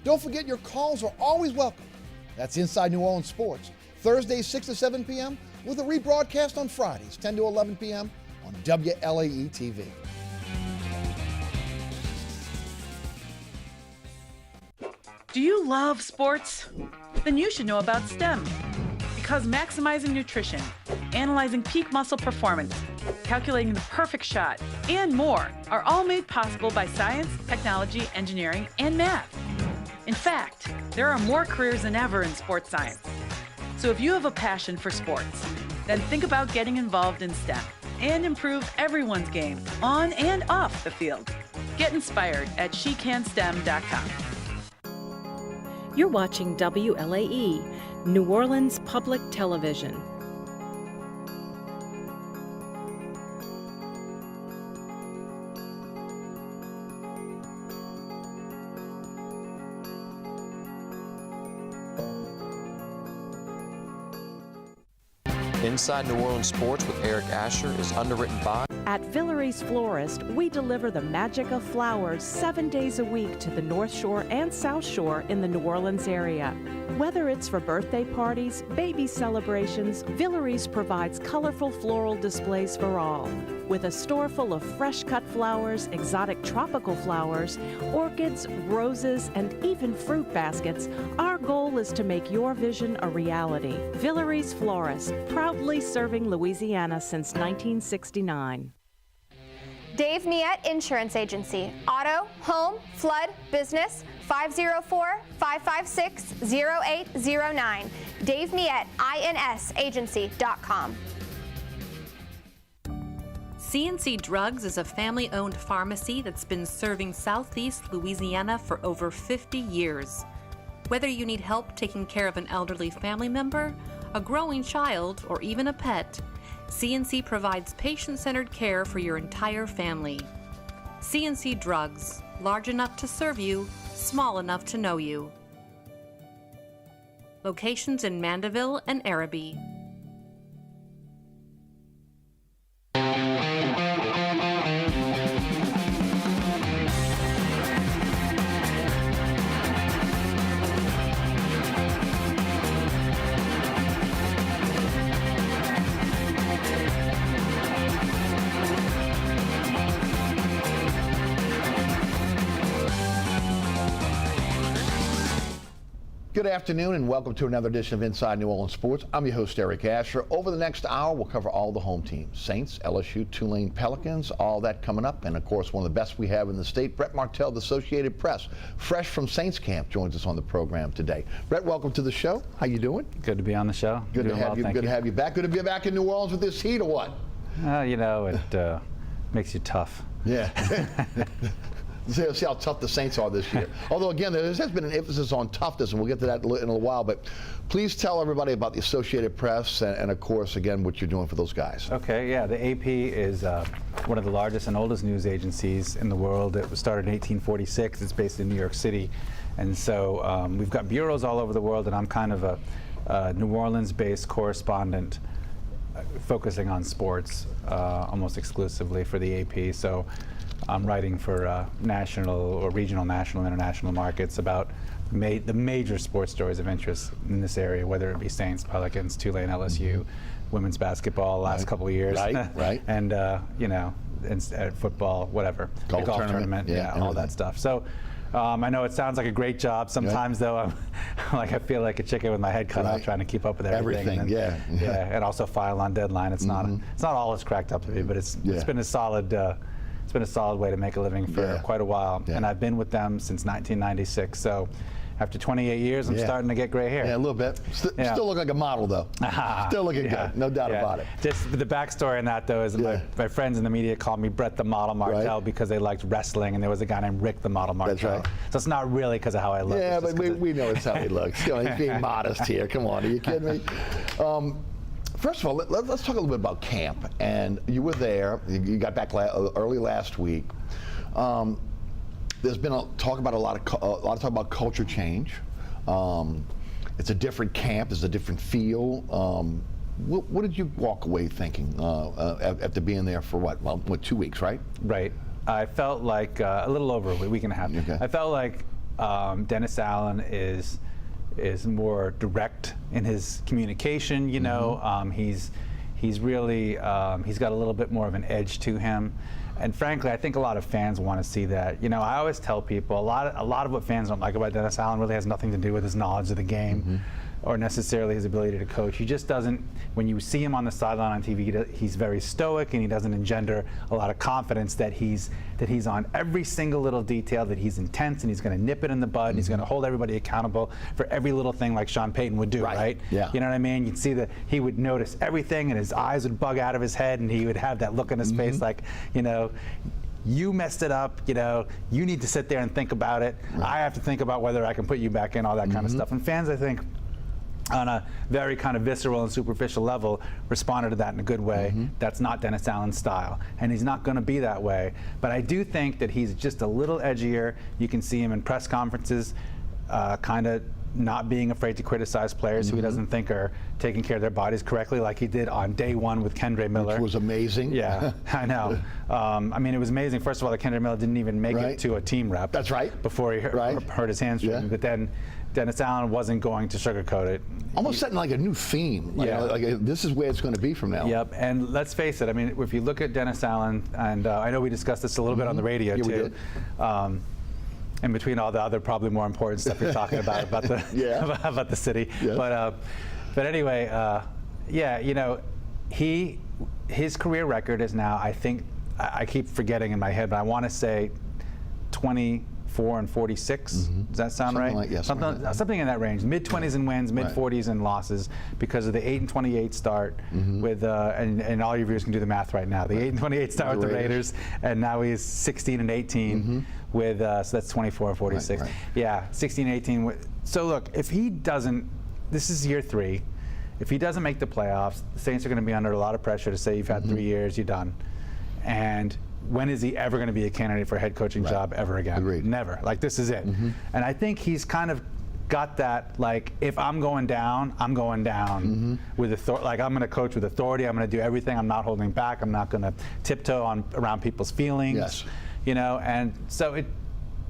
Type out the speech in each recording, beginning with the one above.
Don't forget your calls are always welcome. That's Inside New Orleans Sports, Thursdays 6 to 7 p.m. with a rebroadcast on Fridays 10 to 11 p.m. on WLAE-TV. Do you love sports? Then you should know about STEM. Because maximizing nutrition, analyzing peak muscle performance, calculating the perfect shot, and more are all made possible by science, technology, engineering, and math. In fact, there are more careers than ever in sports science. So if you have a passion for sports, then think about getting involved in STEM and improve everyone's game on and off the field. Get inspired at SheCanSTEM.com. You're watching WLAE, New Orleans Public Television. Inside New Orleans Sports with Eric Asher is underwritten by... At Villeries Florist, we deliver the magic of flowers 7 days a week to the North Shore and South Shore in the New Orleans area. Whether it's for birthday parties, baby celebrations, Villeries provides colorful floral displays for all. With a store full of fresh-cut flowers, exotic tropical flowers, orchids, roses, and even fruit baskets, our goal is to make your vision a reality. Villeries Florist, proudly serving Louisiana since 1969. Dave Miette Insurance Agency. Auto, home, flood, business, 504-556-0809. Dave Miette, INSagency.com. C&C Drugs is a family-owned pharmacy that's been serving Southeast Louisiana for over 50 years. Whether you need help taking care of an elderly family member, a growing child, or even a pet, C&C provides patient-centered care for your entire family. C&C Drugs, large enough to serve you, small enough to know you. Locations in Mandeville and Araby. Good afternoon and welcome to another edition of Inside New Orleans Sports. I'm your host, Eric Asher. Over the next hour, we'll cover all the home teams. Saints, LSU, Tulane Pelicans, all that coming up. And of course, one of the best we have in the state, Brett Martel, the Associated Press, fresh from Saints camp, joins us on the program today. Brett, welcome to the show. How you doing? Good to be on the show. Good to have you. Good to have you back. Good to be back in New Orleans with this heat or what? You know, it makes you tough. Yeah. See how tough the Saints are this year. Although, again, there has been an emphasis on toughness, and we'll get to that in a little while. But please tell everybody about the Associated Press and of course, again, what you're doing for those guys. Okay, yeah. The AP is one of the largest and oldest news agencies in the world. It was started in 1846. It's based in New York City. And so we've got bureaus all over the world, and I'm kind of a New Orleans-based correspondent focusing on sports almost exclusively for the AP. So I'm writing for national or regional, national, international markets about the major sports stories of interest in this area, whether it be Saints, Pelicans, Tulane, LSU, women's basketball last couple of years. Right. And, you know, football, whatever. Golf tournament, all that stuff. So I know it sounds like a great job. Sometimes, though, I'm I feel like a chicken with my head cut off trying to keep up with everything. And then, and also file on deadline. It's not all it's cracked up to be, but it's been a solid way to make a living for quite a while. And I've been with them since 1996. So after 28 years, I'm starting to get gray hair. Yeah, a little bit. Still look like a model, though. Still looking good, no doubt about it. Just the backstory on that, though, is my friends in the media called me Brett the Model Martel because they liked wrestling, and there was a guy named Rick the Model Martel. That's right. So it's not really because of how I look. Yeah, but we know it's how he looks. You know, he's being modest here. Come on, are you kidding me? First of all, let's talk a little bit about camp. And you were there. You got back early last week. There's been a lot of talk about culture change. It's a different camp. It's a different feel. What did you walk away thinking after being there for what 2 weeks, right? Right. I felt like a little over a week and a half. Okay. I felt like Dennis Allen is more direct in his communication. You know, he's really he's got a little bit more of an edge to him. And frankly, I think a lot of fans want to see that. You know, I always tell people a lot of what fans don't like about Dennis Allen really has nothing to do with his knowledge of the game or necessarily his ability to coach. He just doesn't, when you see him on the sideline on TV, he's very stoic, and he doesn't engender a lot of confidence that he's on every single little detail, that he's intense and he's going to nip it in the bud, and he's going to hold everybody accountable for every little thing like Sean Payton would do, right? Yeah. You know what I mean? You'd see that he would notice everything, and his eyes would bug out of his head, and he would have that look in his face like, you know, you messed it up, you know, you need to sit there and think about it. I have to think about whether I can put you back in, all that kind of stuff. And fans, I think, on a very kind of visceral and superficial level, responded to that in a good way. That's not Dennis Allen's style, and he's not going to be that way. But I do think that he's just a little edgier. You can see him in press conferences, kind of not being afraid to criticize players who he doesn't think are taking care of their bodies correctly, like he did on day one with Kendre Miller. Which was amazing. Yeah, I know. I mean, it was amazing. First of all, that Kendre Miller didn't even make it to a team rep. That's right. Before he hurt his hamstring. But then Dennis Allen wasn't going to sugarcoat it. Almost setting like a new theme. Like this is where it's going to be from now. Yep, and let's face it, I mean, if you look at Dennis Allen, and I know we discussed this a little bit on the radio too, we did. in between all the other probably more important stuff you're talking about the about the city. But anyway, yeah, you know, his career record is now, I think, I keep forgetting in my head, but I want to say 24 and 46. Does that sound right? Like, yes, something in that range. Mid-20s in wins, mid-40s in losses, because of the 8-28 start with, and all your viewers can do the math right now. The 8-28 start with the Raiders, and now he's 16-18 with, so that's 24 and 46. Yeah, 16-18. So look, if he doesn't, this is year 3. If he doesn't make the playoffs, the Saints are going to be under a lot of pressure to say, you've had 3 years, you're done. And when is he ever going to be a candidate for a head coaching job ever again? Agreed. Never. Like, this is it. And I think he's kind of got that, like, if I'm going down, I'm going down with authority. Like, I'm going to coach with authority. I'm going to do everything. I'm not holding back. I'm not going to tiptoe around people's feelings. Yes. You know, and so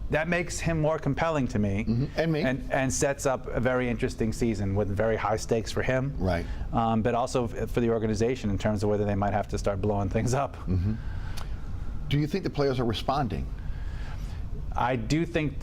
that makes him more compelling to me, and me, and sets up a very interesting season with very high stakes for him, but also for the organization in terms of whether they might have to start blowing things up. Do you think the players are responding? I do think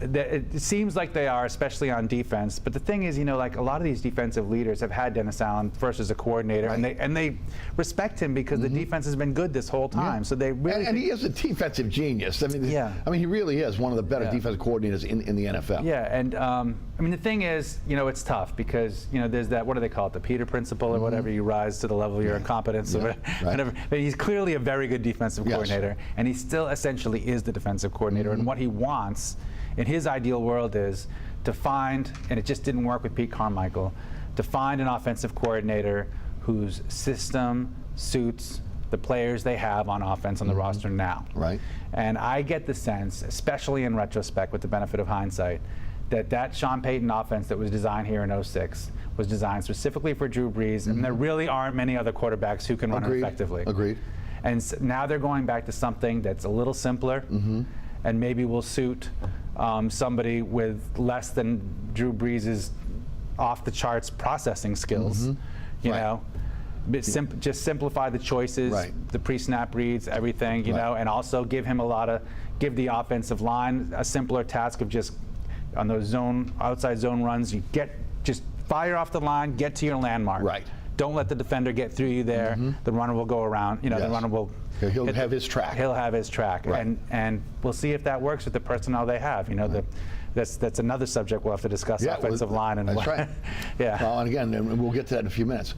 it seems like they are, especially on defense. But the thing is, you know, like a lot of these defensive leaders have had Dennis Allen first as a coordinator, and they respect him because the defense has been good this whole time. So they really and he is a defensive genius. I mean, I mean, he really is one of the better defensive coordinators in the NFL. Yeah, and I mean, the thing is, you know, it's tough because, you know, there's that, what do they call it, the Peter principle or whatever. You rise to the level of your incompetence or whatever. But he's clearly a very good defensive coordinator, and he still essentially is the defensive coordinator. And what he wants in his ideal world is to find, and it just didn't work with Pete Carmichael, to find an offensive coordinator whose system suits the players they have on offense on the roster now. And I get the sense, especially in retrospect with the benefit of hindsight, that Sean Payton offense that was designed here in '06 was designed specifically for Drew Brees, and there really aren't many other quarterbacks who can run it effectively. And so now they're going back to something that's a little simpler, and maybe will suit somebody with less than Drew Brees' off-the-charts processing skills. You know, just simplify the choices, the pre-snap reads, everything. You know, and also give the offensive line a simpler task of just on those outside zone runs. You just fire off the line, get to your landmark. Don't let the defender get through you there. The runner will go around. You know, the runner will. He'll have his track. He'll have his track, and we'll see if that works with the personnel they have. You know, that's another subject we'll have to discuss. Offensive line and that's right. Well, and again, we'll get to that in a few minutes.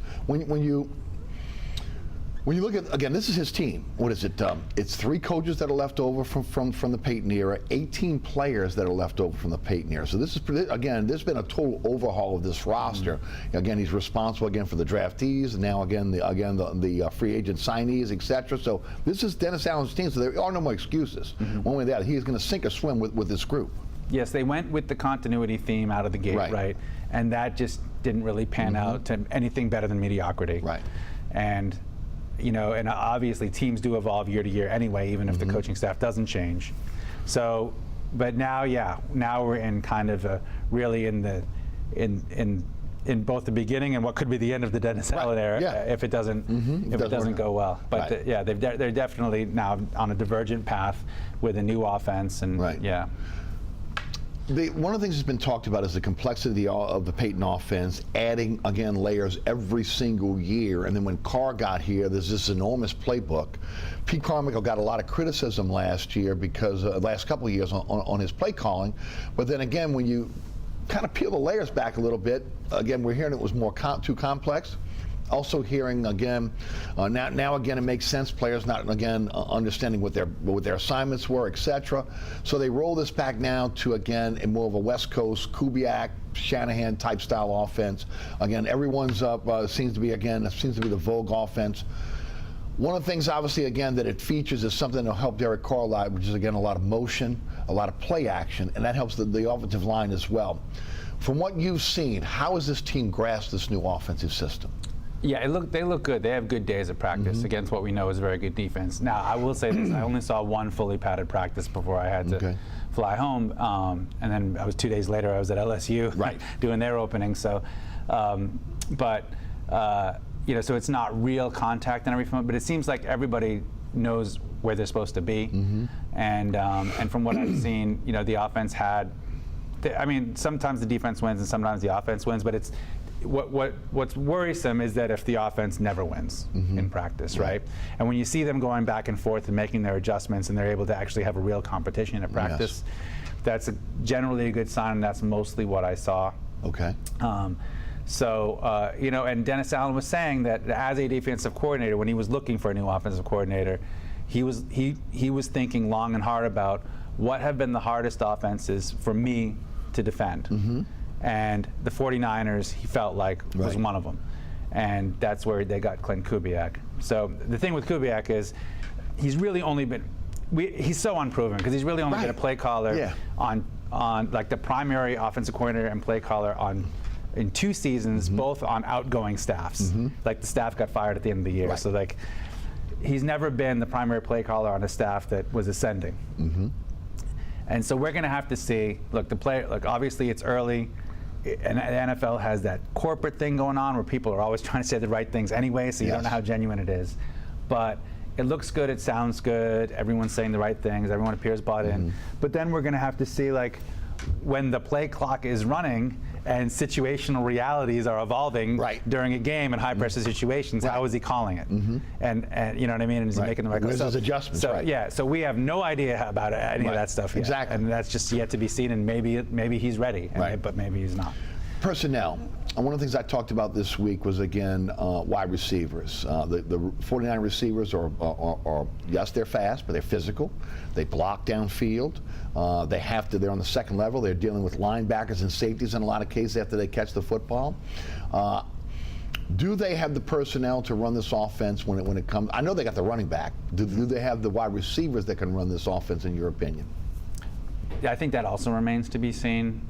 When you look at, again, this is his team. What is it? It's 3 coaches that are left over from the Payton era, 18 players that are left over from the Payton era. So this is, again, there's been a total overhaul of this roster. Again, he's responsible again for the draftees, and now again the free agent signees, etc. So this is Dennis Allen's team. So there are no more excuses. One way or the other, he's going to sink or swim with this group. Yes, they went with the continuity theme out of the gate, right? And that just didn't really pan out to anything better than mediocrity. And you know, and obviously teams do evolve year to year anyway, even if the coaching staff doesn't change. So but now, yeah, now we're in kind of a really in both the beginning and what could be the end of the Dennis Allen era if it doesn't if it doesn't go well. But yeah, they're definitely now on a divergent path with a new offense, and yeah. One of the things that's been talked about is the complexity of the Peyton offense, adding, again, layers every single year. And then when Carr got here, there's this enormous playbook. Pete Carmichael got a lot of criticism last year because, last couple of years on his play calling. But then again, when you kind of peel the layers back a little bit, again, we're hearing it was more too complex. Also hearing again, now again it makes sense. Players not again understanding what their assignments were, etc. So they roll this back now to again in more of a West Coast Kubiak, Shanahan type style offense. Again, everyone's seems to be the vogue offense. One of the things, obviously, again, that it features is something that'll help Derek Carr a lot, which is again a lot of motion, a lot of play action, and that helps the offensive line as well. From what you've seen, how has this team grasped this new offensive system? Yeah, they look good. They have good days of practice against what we know is a very good defense. Now, I will say this: I only saw one fully padded practice before I had to fly home, and then I was 2 days later. I was at LSU, doing their opening. So, you know, so it's not real contact and everything. But it seems like everybody knows where they're supposed to be, and from what I've seen, you know, the offense had. I mean, sometimes the defense wins and sometimes the offense wins, but it's. What's worrisome is that if the offense never wins in practice, right? And when you see them going back and forth and making their adjustments and they're able to actually have a real competition in practice, that's generally a good sign, and that's mostly what I saw. Okay. You know, and Dennis Allen was saying that as a defensive coordinator, when he was looking for a new offensive coordinator, he was thinking long and hard about what have been the hardest offenses for me to defend. And the 49ers, he felt like, was one of them. And that's where they got Clint Kubiak. So the thing with Kubiak is he's really only been, he's so unproven because he's really only been a play caller on like the primary offensive coordinator and play caller in 2 seasons, both on outgoing staffs. Like the staff got fired at the end of the year. So like he's never been the primary play caller on a staff that was ascending. And so we're going to have to see, look, obviously it's early. And the NFL has that corporate thing going on where people are always trying to say the right things anyway, so you don't know how genuine it is. But it looks good, it sounds good, everyone's saying the right things, everyone appears bought in. But then we're going to have to see, like, when the play clock is running and situational realities are evolving during a game in high-pressure situations, how is he calling it? And you know what I mean? And is he making the right calls? Where's his adjustments? So, so we have no idea about any of that stuff yet. Exactly. And that's just yet to be seen, and maybe he's ready, but maybe he's not. Personnel. And one of the things I talked about this week was, again, wide receivers. The 49 receivers are, yes, they're fast, but they're physical. They block downfield. They're on the second level. They're dealing with linebackers and safeties in a lot of cases after they catch the football. Do they have the personnel to run this offense when it comes? I know they got the running back. Do they have the wide receivers that can run this offense, in your opinion? Yeah, I think that also remains to be seen.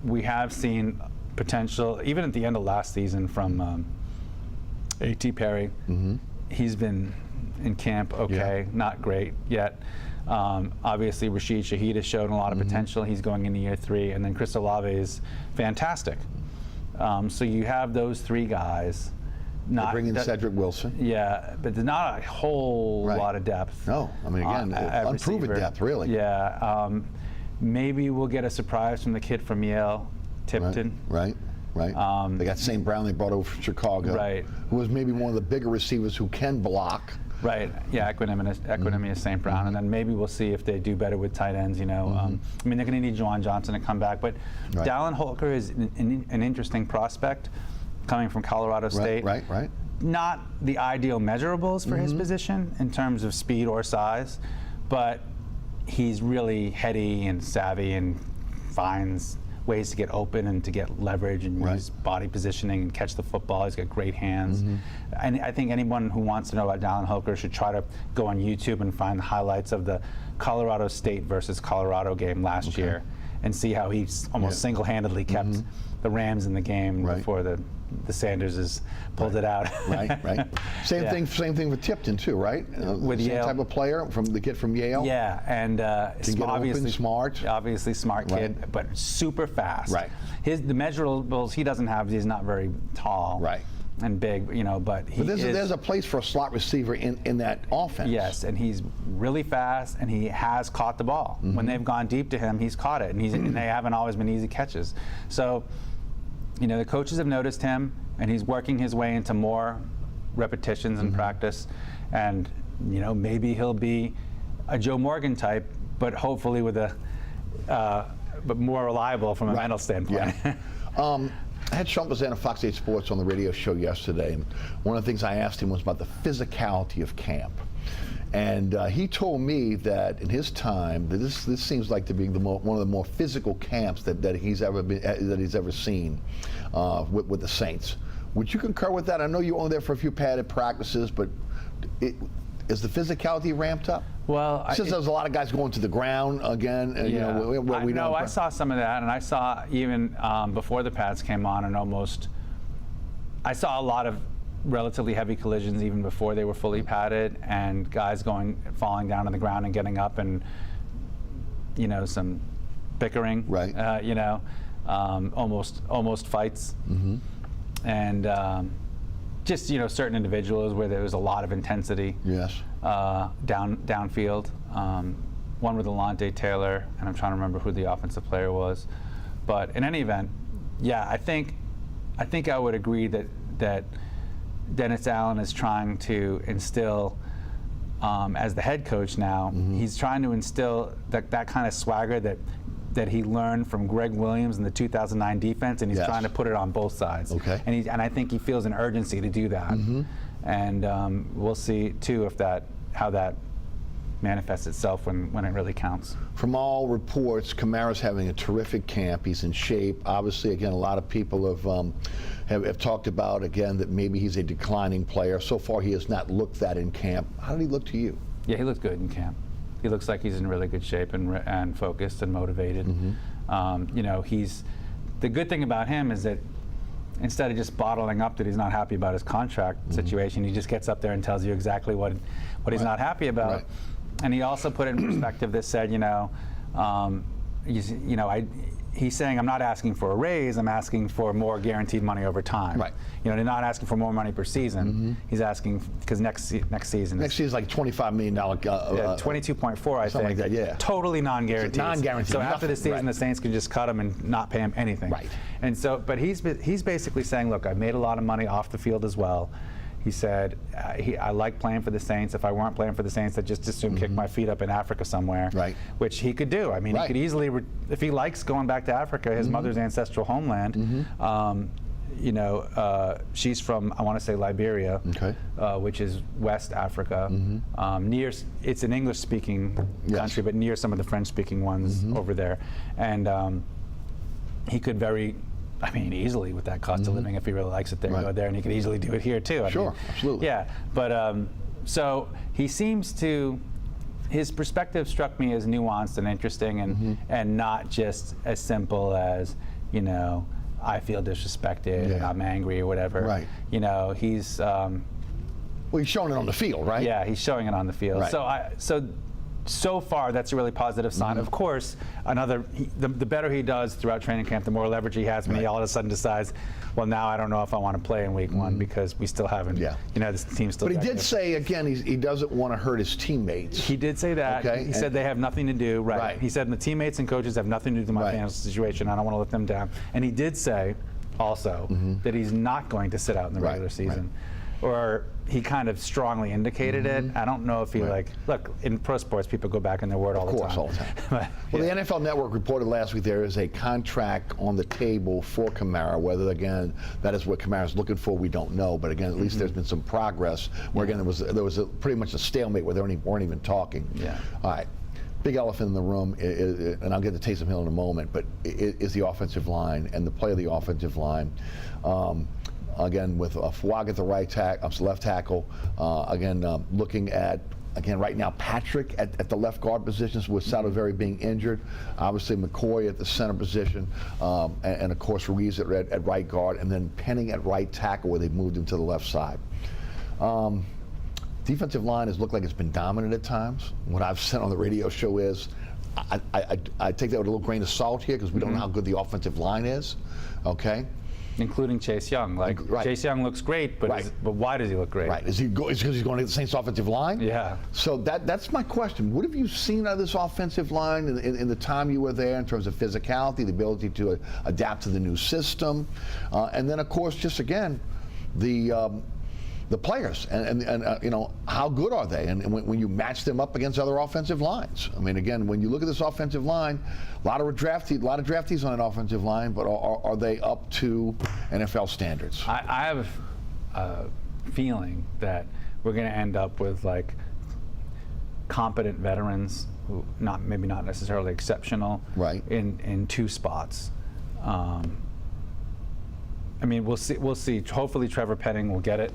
We have seen potential, even at the end of last season, from A.T. Perry. He's been in camp not great yet. Obviously, Rashid Shaheed has shown a lot of potential. He's going into year 3, and then Chris Olave is fantastic. So you have those 3 guys. They're bringing Cedric Wilson. Yeah, but there's not a whole lot of depth. No, I mean, again, unproven depth, really. Yeah, maybe we'll get a surprise from the kid from Yale, Tipton. Right. They got St. Brown they brought over from Chicago. Who was maybe one of the bigger receivers who can block. Yeah, equanimous St. Brown, and then maybe we'll see if they do better with tight ends. You know, I mean, they're going to need Juwan Johnson to come back, but Dallin Holker is an interesting prospect coming from Colorado State. Right. Not the ideal measurables for his position in terms of speed or size, but he's really heady and savvy and finds ways to get open and to get leverage and use body positioning and catch the football. He's got great hands. And I think anyone who wants to know about Dallin Holker should try to go on YouTube and find the highlights of the Colorado State versus Colorado game last year. and see how he's almost single-handedly kept the Rams in the game before the Sanderses pulled it out. Right. Same thing with Tipton too, right? With same Yale. Type of player from the kid from Yale. Yeah, and obviously smart. Obviously smart kid, but super fast. Right. The measurables he doesn't have. He's not very tall. Right. And big, but he there's a place for a slot receiver in that offense. Yes, and he's really fast, and he has caught the ball. When they've gone deep to him, he's caught it, and they haven't always been easy catches. So, the coaches have noticed him, and he's working his way into more repetitions in practice, and maybe he'll be a Joe Morgan type, but hopefully with but more reliable from a mental standpoint. Yeah. I had Sean Bazan of Fox 8 Sports on the radio show yesterday, and one of the things I asked him was about the physicality of camp. And he told me that in his time, that this seems like to be one of the more physical camps that he's ever seen with the Saints. Would you concur with that? I know you were only there for a few padded practices, but is the physicality ramped up? Well, since there's a lot of guys going to the ground again, I saw some of that, and I saw even before the pads came on, I saw a lot of relatively heavy collisions even before they were fully padded, and guys falling down on the ground and getting up, and some bickering, right? Almost fights, and just certain individuals where there was a lot of intensity. Yes. Downfield. One with Alontae Taylor, and I'm trying to remember who the offensive player was. But in any event, yeah, I think I would agree that Dennis Allen is trying to instill, as the head coach now, he's trying to instill that kind of swagger that he learned from Greg Williams in the 2009 defense, and he's trying to put it on both sides. Okay. And I think he feels an urgency to do that. And we'll see too how that manifests itself when it really counts. From all reports, Kamara's having a terrific camp. He's in shape. Obviously, again, a lot of people have talked about, again, that maybe he's a declining player. So far, he has not looked that in camp. How did he look to you? Yeah, he looked good in camp. He looks like he's in really good shape and focused and motivated. The good thing about him is that instead of just bottling up that he's not happy about his contract situation, he just gets up there and tells you exactly what he's not happy about. Right. And he also put it in perspective that said, he's saying, I'm not asking for a raise, I'm asking for more guaranteed money over time. Right. They're not asking for more money per season. He's asking, because next season. Next season is like $25 million. 22.4, I think. Something like that, yeah. Totally non-guaranteed. Non-guaranteed. So after the season, right. the Saints could just cut him and not pay him anything. Right. And so, but he's basically saying, look, I've made a lot of money off the field as well. He said, I like playing for the Saints. If I weren't playing for the Saints, I'd just as soon kick my feet up in Africa somewhere, right. Which he could do. I mean, he could easily, if he likes going back to Africa, his mother's ancestral homeland, she's from, I want to say, Liberia, which is West Africa, it's an English-speaking country, but near some of the French-speaking ones over there. And he could easily with that cost of living, if he really likes it there, go there, and he could easily do it here too. Absolutely. Yeah, but so he seems to, his perspective struck me as nuanced and interesting, and not just as simple as, I feel disrespected and I'm angry or whatever. Right. He's well, he's showing it on the field, right? Yeah, he's showing it on the field. Right. So far, that's a really positive sign. Of course, the better he does throughout training camp, the more leverage he has when he all of a sudden decides, well, now I don't know if I want to play in week one because we still haven't, this team's still. But he did say, again, he doesn't want to hurt his teammates. He did say that. Okay. He said they have nothing to do. Right. He said the teammates and coaches have nothing to do with my financial situation. I don't want to let them down. And he did say also that he's not going to sit out in the regular season. Or he kind of strongly indicated it. I don't know if he look, in pro sports, people go back in their word all the time. Of course, all the time. Well, the NFL Network reported last week there is a contract on the table for Kamara. Whether, again, that is what Kamara's looking for, we don't know. But again, at least there's been some progress where, again, there was pretty much a stalemate where they weren't even talking. Yeah. All right. Big elephant in the room, and I'll get to Taysom Hill in a moment, but is the offensive line and the play of the offensive line. Again, with Fouad at the left tackle, again, looking at Again, right now, Patrick at the left guard positions with Saliveri being injured. Obviously, McCoy at the center position, and of course Ruiz at right guard, and then Penning at right tackle where they've moved him to the left side. Defensive line has looked like it's been dominant at times. What I've said on the radio show is, I take that with a little grain of salt here because we don't know how good the offensive line is. Okay. Including Chase Young. Like, right. Chase Young looks great, but Right. but why does he look great? Right. Is he because he's going to the Saints offensive line? Yeah. So that's my question. What have you seen out of this offensive line in the time you were there in terms of physicality, the ability to adapt to the new system, and then of course just again the players and you know, how good are they? And when you match them up against other offensive lines, I mean, again, when you look at this offensive line, a lot of draftees on an offensive line, but are they up to NFL standards? I have a feeling that we're going to end up with like competent veterans who maybe not necessarily exceptional, right, in two spots. I mean, we'll see. Hopefully, Trevor Penning will get it.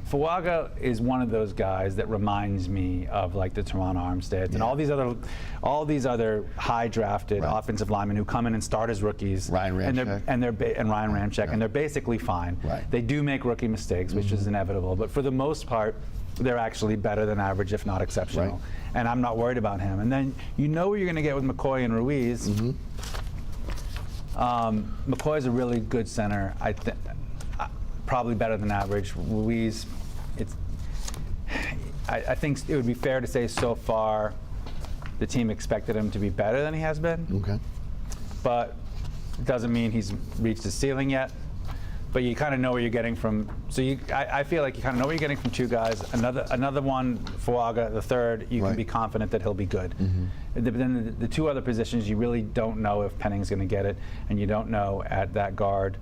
Fuaga is one of those guys that reminds me of like the Teron Armsteads and all these other high drafted offensive linemen who come in and start as rookies. Ryan Ramczyk. And Ryan Ramczyk, and they're basically fine. Right. They do make rookie mistakes, which is inevitable, but for the most part, they're actually better than average, if not exceptional. Right. And I'm not worried about him. And then you know what you're going to get with McCoy and Ruiz. McCoy's a really good center. Probably better than average. Ruiz, I think it would be fair to say so far the team expected him to be better than he has been. Okay. But it doesn't mean he's reached his ceiling yet. But you kind of know what you're getting from. So I feel like you kind of know what you're getting from two guys. Another one, Fuaga, the third. You can be confident that he'll be good. But then the two other positions, you really don't know if Penning's going to get it, and you don't know at that guard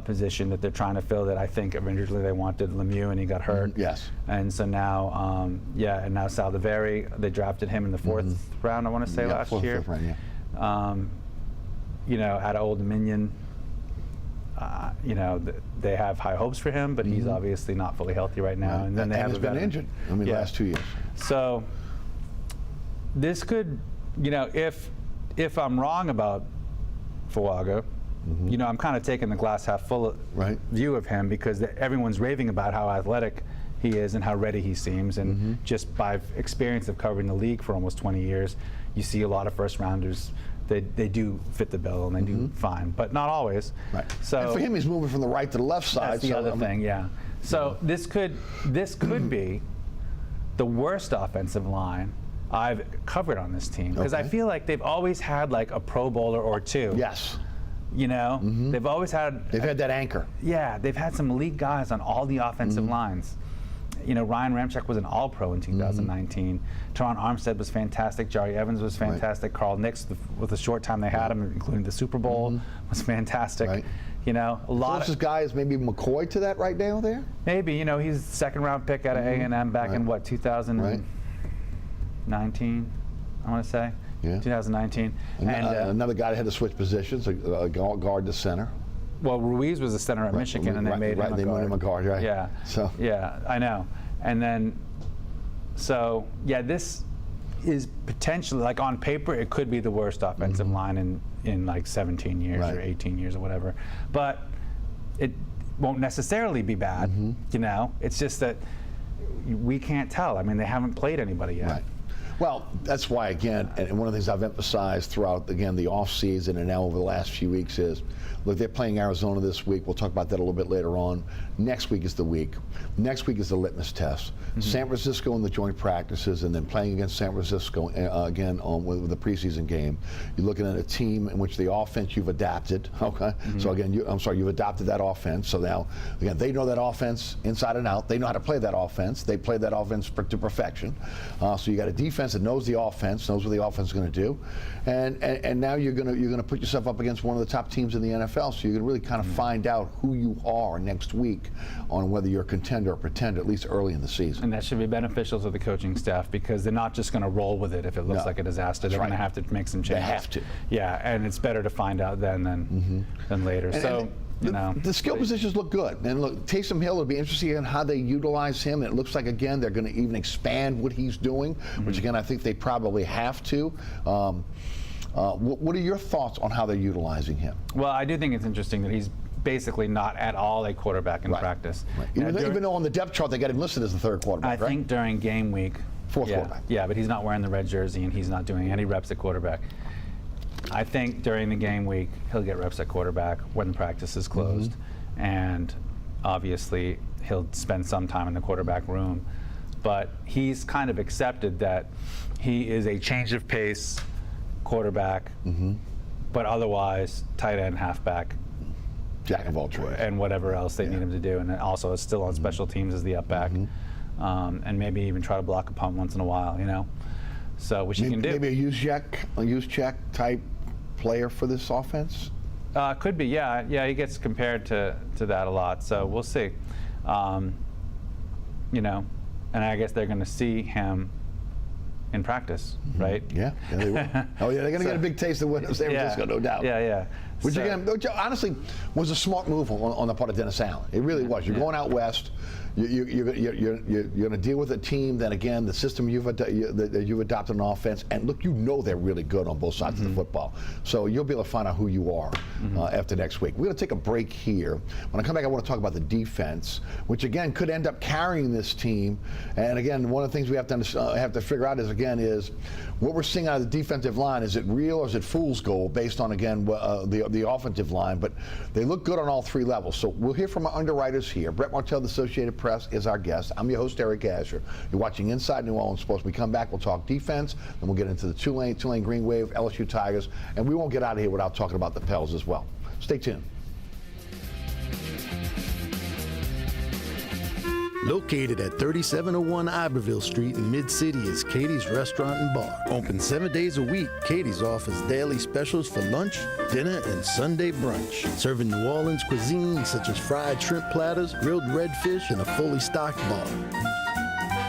position that they're trying to fill. That I think originally they wanted Lemieux, and he got hurt. Yes. And so now, and now Saliveri, they drafted him in the fourth round, I want to say, last year. Fifth round, yeah. You know, out of Old Dominion. You know, they have high hopes for him, but he's obviously not fully healthy right now. Right. And then they have he's been injured. I mean, last 2 years. So this could, you know, if I'm wrong about Fuaga, you know, I'm kind of taking the glass half full view of him because everyone's raving about how athletic he is and how ready he seems. And just by experience of covering the league for almost 20 years, you see a lot of first rounders. They do fit the bill and they do fine, but not always. Right. So and for him, he's moving from the right to the left side. that's the other thing, yeah. So this could be the worst offensive line I've covered on this team because I feel like they've always had like a Pro Bowler or two. Yes. You know, they've always had. They've had that anchor. Yeah, they've had some elite guys on all the offensive lines. You know, Ryan Ramczyk was an All-Pro in 2019. Teron Armstead was fantastic. Jari Evans was fantastic. Carl Nicks, with the short time they had him, including the Super Bowl, was fantastic. Right. You know, a lot. Closest guy is maybe McCoy to that right now there. Maybe, you know, he's second-round pick out of A&M back in what 2019, I want to say. Yeah. 2019. And another guy that had to switch positions, a guard to center. Well, Ruiz was a center at Michigan, and they made him a guard. They made him a guard, right? Yeah. So. Yeah, I know. And then, so yeah, this is potentially, like on paper, it could be the worst offensive line in like 17 years or 18 years or whatever. But it won't necessarily be bad. You know, it's just that we can't tell. I mean, they haven't played anybody yet. Right. Well, that's why, again, and one of the things I've emphasized throughout, again, the offseason and now over the last few weeks is, look, they're playing Arizona this week. We'll talk about that a little bit later on. Next week is the week. Next week is the litmus test. San Francisco in the joint practices and then playing against San Francisco again with the preseason game. You're looking at a team in which the offense you've adapted, So again, you've adopted that offense. So now, again, they know that offense inside and out. They know how to play that offense. They play that offense to perfection. So you got a defense that knows the offense, knows what the offense is going to do, and now you're going to put yourself up against one of the top teams in the NFL. So you're going to really kind of find out who you are next week on whether you're a contender or pretender, at least early in the season. And that should be beneficial to the coaching staff because they're not just going to roll with it if it looks like a disaster. They're going to have to make some changes. They have to. Yeah, and it's better to find out then than later. you know. The skill positions look good. And look, Taysom Hill, it'll be interesting in how they utilize him. And it looks like, again, they're going to even expand what he's doing, which, again, I think they probably have to. What are your thoughts on how they're utilizing him? Well, I do think it's interesting that he's basically not at all a quarterback in practice. Right. Even though on the depth chart they got him listed as the third quarterback, I think during game week. Fourth quarterback. Yeah, but he's not wearing the red jersey and he's not doing any reps at quarterback. I think during the game week he'll get reps at quarterback when practice is closed, and obviously he'll spend some time in the quarterback room. But he's kind of accepted that he is a change of pace quarterback, but otherwise tight end, halfback, jack of all trades, and whatever else they need him to do, and also is still on special teams as the up back, and maybe even try to block a punt once in a while, you know. So which he can do. Maybe a use check type player for this offense. Could be, yeah. He gets compared to that a lot, so we'll see. You know, and I guess they're going to see him in practice, right? Yeah, they will. Oh yeah, they're going to get a big taste of what San Francisco, no doubt. Yeah. Which again, honestly, was a smart move on the part of Dennis Allen. It really was. You're going out west. You're going to deal with a team that, again, the system you've adopted an offense, and look, you know they're really good on both sides of the football. So you'll be able to find out who you are after next week. We're going to take a break here. When I come back, I want to talk about the defense, which again could end up carrying this team. And again, one of the things we have to figure out is what we're seeing out of the defensive line. Is it real or is it fool's gold based on, again, the offensive line? But they look good on all three levels. So we'll hear from our underwriters here. Brett Martel, the Associated Press, is our guest. I'm your host, Eric Asher. You're watching Inside New Orleans Sports. When we come back, we'll talk defense, then we'll get into the Tulane Green Wave, LSU Tigers, and we won't get out of here without talking about the Pels as well. Stay tuned. Located at 3701 Iberville Street in Mid-City is Katie's Restaurant and Bar. Open 7 days a week, Katie's offers daily specials for lunch, dinner, and Sunday brunch. Serving New Orleans cuisine such as fried shrimp platters, grilled redfish, and a fully stocked bar.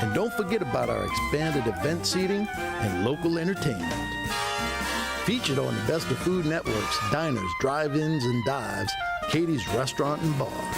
And don't forget about our expanded event seating and local entertainment. Featured on the Best of Food Network's diners, drive-ins, and dives, Katie's Restaurant and Bar.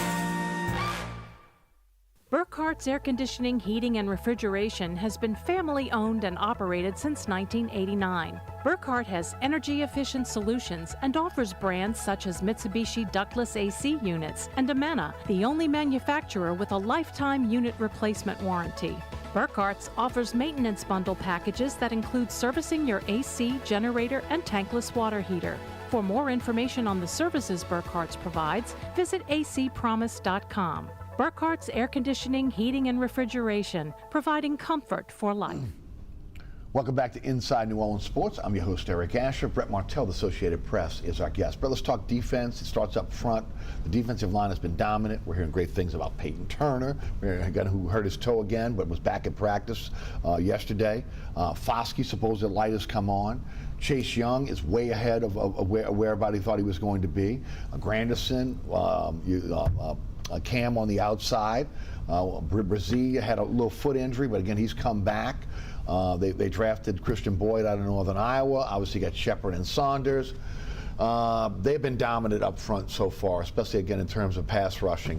Burkhart's Air Conditioning, Heating, and Refrigeration has been family-owned and operated since 1989. Burkhart has energy-efficient solutions and offers brands such as Mitsubishi ductless AC units and Amana, the only manufacturer with a lifetime unit replacement warranty. Burkhart's offers maintenance bundle packages that include servicing your AC, generator, and tankless water heater. For more information on the services Burkhart's provides, visit acpromise.com. Burkhart's Air Conditioning, Heating, and Refrigeration, providing comfort for life. Welcome back to Inside New Orleans Sports. I'm your host, Eric Asher. Brett Martel, the Associated Press, is our guest. Brett, let's talk defense. It starts up front. The defensive line has been dominant. We're hearing great things about Peyton Turner, a guy who hurt his toe again, but was back in practice yesterday. Foskey, supposed the light has come on. Chase Young is way ahead of where everybody thought he was going to be. Granderson, Cam on the outside. Brazee had a little foot injury, but again, he's come back. They drafted Christian Boyd out of Northern Iowa. Obviously got Shepard and Saunders. They've been dominant up front so far, especially again in terms of pass rushing.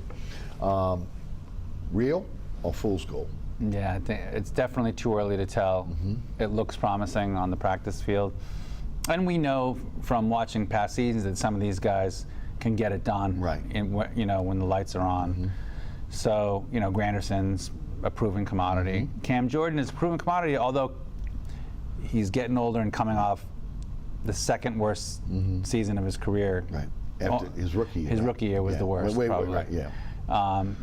Real or fool's gold? Yeah, I think it's definitely too early to tell. It looks promising on the practice field. And we know from watching past seasons that some of these guys can get it done, right? When the lights are on. So Granderson's a proven commodity. Cam Jordan is a proven commodity, although he's getting older and coming off the second worst season of his career. Right. After his rookie year. His rookie year was the worst. Probably. Right. Yeah.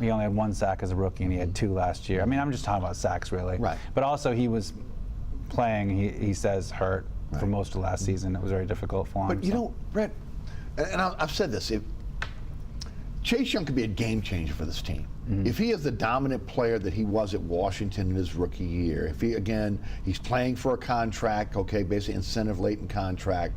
He only had 1 sack as a rookie, and he had 2 last year. I mean, I'm just talking about sacks, really. Right. But also, he was playing. He says hurt for most of last season. It was very difficult for him. But you know, Brett. And I've said this, Chase Young could be a game changer for this team. If he is the dominant player that he was at Washington in his rookie year, if he's playing for a contract, okay, basically incentive-laden contract,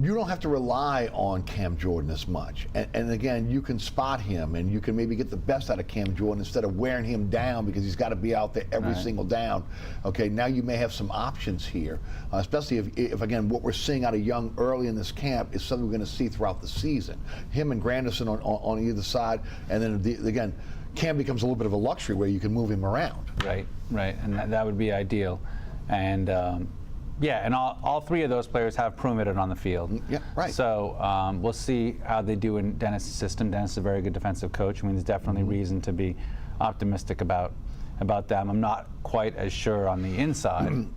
you don't have to rely on Cam Jordan as much. And again, you can spot him and you can maybe get the best out of Cam Jordan instead of wearing him down because he's got to be out there every single down. Okay, now you may have some options here, especially if again, what we're seeing out of Young early in this camp is something we're going to see throughout the season. Him and Granderson on either side, and then again, Cam becomes a little bit of a luxury where you can move him around. Right, and that would be ideal. And yeah, and all three of those players have proven it on the field. Yeah, right. So we'll see how they do in Dennis' system. Dennis is a very good defensive coach. I mean, there's definitely reason to be optimistic about them. I'm not quite as sure on the inside.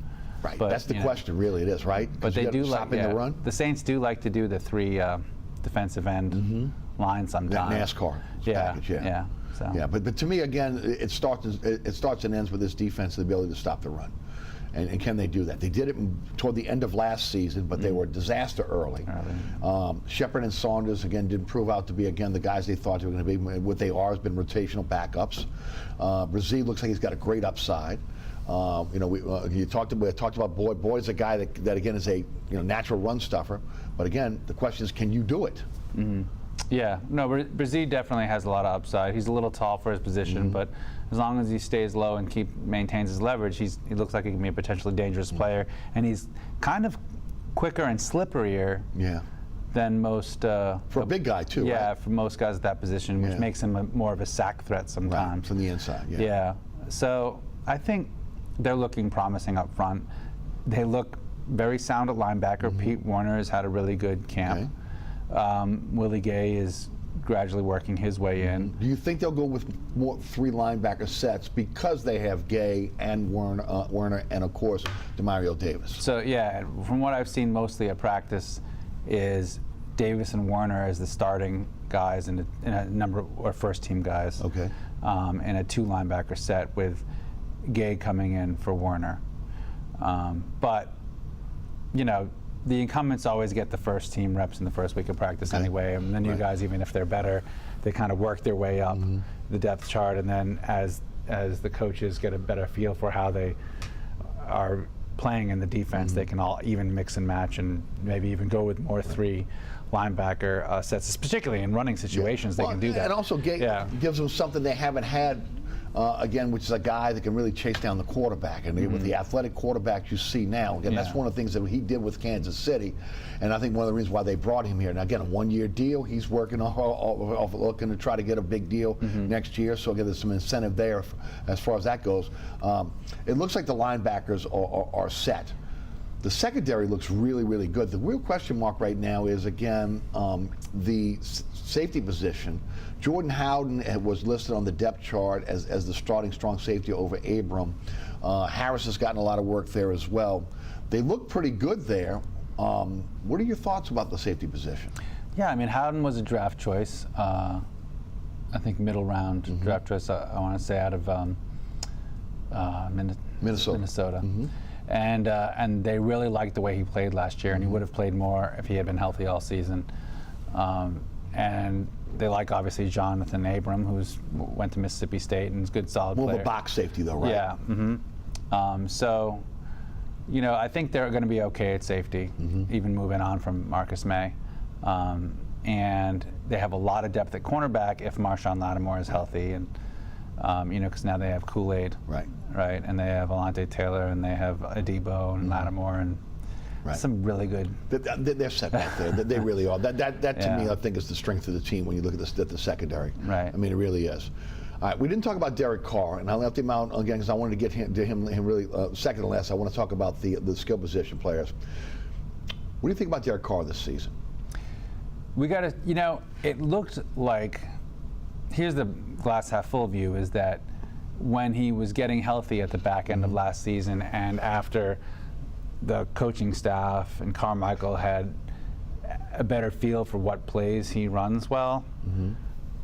Right, but, that's the question, really, it is, right? But they do like the run. The Saints do like to do the three defensive end line sometimes. That NASCAR package, yeah. So. Yeah, but to me, again, it starts and ends with this defense, the ability to stop the run. And can they do that? They did it toward the end of last season, but they were a disaster early. Shepard and Saunders, again, didn't prove out to be, again, the guys they thought they were going to be. What they are has been rotational backups. Brazil looks like he's got a great upside. You talked about Boyd. Boyd's a guy that again, is a natural run stuffer. But again, the question is, can you do it? Yeah, no, Brazil definitely has a lot of upside. He's a little tall for his position, but as long as he stays low and maintains his leverage, he looks like he can be a potentially dangerous player. And he's kind of quicker and slipperier than most. For a big guy, too, yeah, right? for most guys at that position, which makes him more of a sack threat sometimes. Right, from the inside, Yeah, so I think they're looking promising up front. They look very sound at linebacker. Pete Warner has had a really good camp. Willie Gay is gradually working his way in. Do you think they'll go with more 3 linebacker sets because they have Gay and Werner and, of course, Demario Davis? So, yeah, from what I've seen mostly at practice is Davis and Werner as the starting guys in a number or first-team guys. Okay. In a 2 linebacker set with Gay coming in for Werner. But, the incumbents always get the first team reps in the first week of practice anyway, and the new guys, even if they're better, they kind of work their way up the depth chart, and then as the coaches get a better feel for how they are playing in the defense, they can all even mix and match and maybe even go with more 3 linebacker sets, particularly in running situations. They can do that. And also gives them something they haven't had. Again, which is a guy that can really chase down the quarterback. And with the athletic quarterbacks you see now, again, that's one of the things that he did with Kansas City. And I think one of the reasons why they brought him here. Now, again, a 1-year deal. He's working looking to try to get a big deal next year. So, again, there's some incentive there as far as that goes. It looks like the linebackers are set. The secondary looks really, really good. The real question mark right now is, again, the safety position. Jordan Howden was listed on the depth chart as the starting strong safety over Abram. Harris has gotten a lot of work there as well. They look pretty good there. What are your thoughts about the safety position? Yeah, I mean, Howden was a draft choice. I think middle round draft choice, I want to say, out of Minnesota. And they really liked the way he played last year, and he would have played more if he had been healthy all season. And they like, obviously, Jonathan Abram, who's went to Mississippi State and is a good, solid player. More of a box safety, though, right? Yeah. So, I think they're going to be okay at safety, even moving on from Marcus May. And they have a lot of depth at cornerback if Marshawn Lattimore is healthy, and because now they have Kool-Aid, right, and they have Alante Taylor, and they have Adebo and Lattimore, and some really good. They're set back there. They really are. That to me, I think, is the strength of the team when you look at the secondary. Right. I mean, it really is. All right, we didn't talk about Derek Carr, and I left him out again because I wanted to get him really second to last. I want to talk about the skill position players. What do you think about Derek Carr this season? We got to, it looked like, here's the glass half full view, is that when he was getting healthy at the back end of last season, and after the coaching staff and Carmichael had a better feel for what plays he runs well,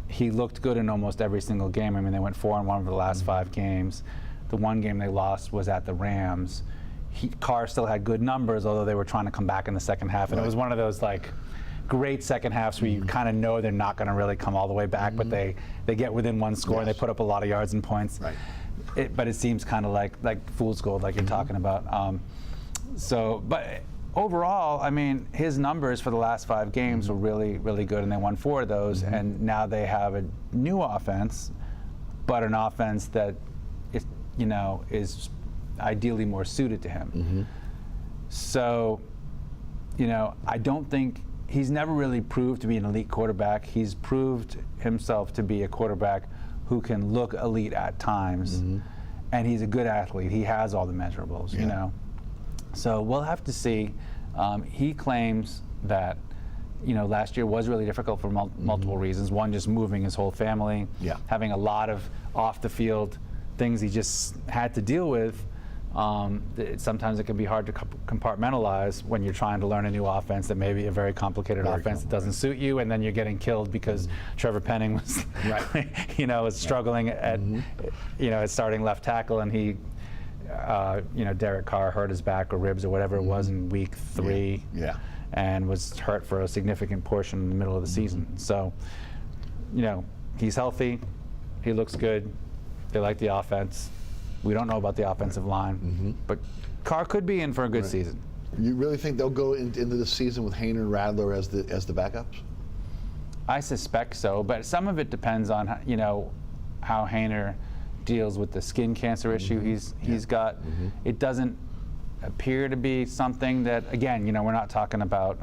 he looked good in almost every single game. I mean, they went 4-1 over the last 5 games. The one game they lost was at the Rams. Carr still had good numbers, although they were trying to come back in the second half. And it was one of those, great second halves where you kind of know they're not going to really come all the way back, but they get within one score and they put up a lot of yards and points. But it seems kind of like fool's gold, like you're talking about. But overall, I mean, his numbers for the last 5 games were really, really good, and they won 4 of those. And now they have a new offense, but an offense that is, is ideally more suited to him. So, I don't think he's never really proved to be an elite quarterback. He's proved himself to be a quarterback who can look elite at times, and he's a good athlete. He has all the measurables, So we'll have to see. He claims that, last year was really difficult for multiple reasons. One, just moving his whole family, having a lot of off-the-field things he just had to deal with. Sometimes it can be hard to compartmentalize when you're trying to learn a new offense that may be a very complicated offense that doesn't suit you, and then you're getting killed because Trevor Penning was, was struggling at, at starting left tackle, and he, Derek Carr hurt his back or ribs or whatever it was in week 3, and was hurt for a significant portion in the middle of the season. So, he's healthy, he looks good, they like the offense. We don't know about the offensive line, but Carr could be in for a good season. You really think they'll go into the season with Haener and Rattler as the backups? I suspect so, but some of it depends on how Haener deals with the skin cancer issue he's got. It doesn't appear to be something that, again, we're not talking about.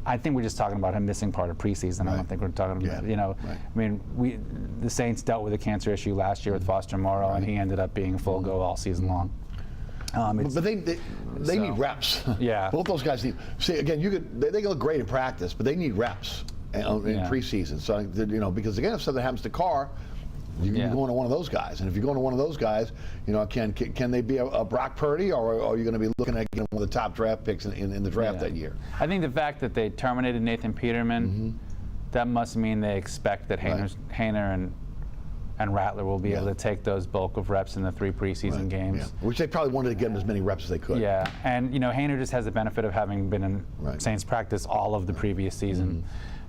I think we're just talking about him missing part of preseason. I don't think we're talking about, I mean, the Saints dealt with a cancer issue last year with Foster Moreau, and he ended up being full go all season long. But they need reps. Both those guys need. See, again, they can look great in practice, but they need reps in preseason. So because again, if something happens to Carr, you're going to one of those guys, and if you're going to one of those guys, can they be a Brock Purdy, or are you going to be looking at getting one of the top draft picks in the draft that year? I think the fact that they terminated Nathan Peterman, that must mean they expect that Haener and Rattler will be able to take those bulk of reps in the 3 preseason games. Which they probably wanted to get them as many reps as they could. And Haener just has the benefit of having been in Saints practice all of the previous season.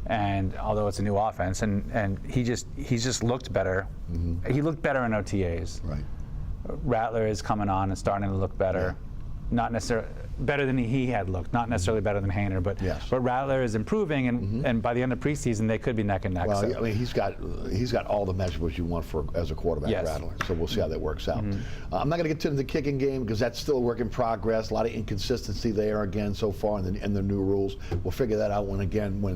And although it's a new offense, and he's just looked better. He looked better in OTAs. Rattler is coming on and starting to look better. Not necessarily better than he had looked, not necessarily better than Haener, but Rattler is improving, and by the end of preseason they could be neck and neck. Well, I mean, he's got all the measurables you want as a quarterback, Rattler. So we'll see how that works out. I'm not going to get to the kicking game because that's still a work in progress. A lot of inconsistency there again so far in the new rules. We'll figure that out when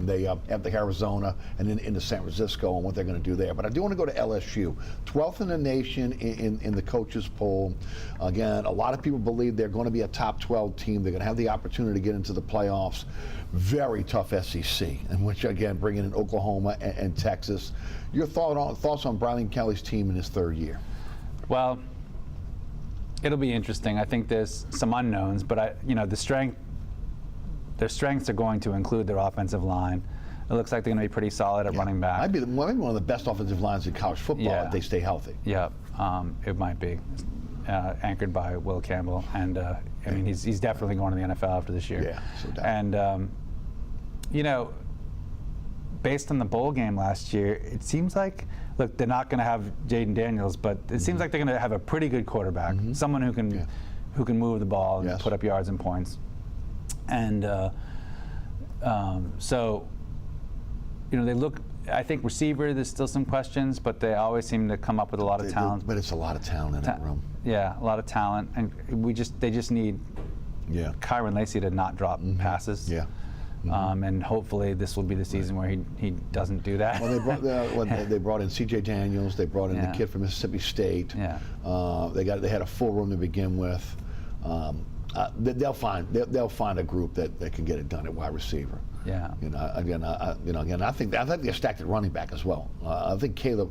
they have the Arizona and then into San Francisco and what they're going to do there. But I do want to go to LSU, 12th in the nation in the coaches poll. Again, a lot of people believe they're going to be a top 12 team. They're going to have the opportunity to get into the playoffs. Very tough SEC, in which, again, bringing in Oklahoma and Texas. Your thoughts on Brian Kelly's team in his 3rd year? Well, it'll be interesting. I think there's some unknowns, but their strengths are going to include their offensive line. It looks like they're going to be pretty solid at running back. Maybe one of the best offensive lines in college football if they stay healthy. It might be. Anchored by Will Campbell, and I mean he's definitely going to the NFL after this year. And based on the bowl game last year, it seems like, look, they're not going to have Jaden Daniels, but it seems like they're going to have a pretty good quarterback, someone who can move the ball and put up yards and points. And so they look. I think receiver, there's still some questions, but they always seem to come up with a lot of talent. But it's a lot of talent in that room. Yeah, a lot of talent, and they just need Kyron Lacey to not drop passes. And hopefully this will be the season where he doesn't do that. Well, they brought in C.J. Daniels. They brought in the kid from Mississippi State. They had a full room to begin with. They'll find a group that can get it done at wide receiver. Again, I think they're stacked at running back as well. I think Caleb's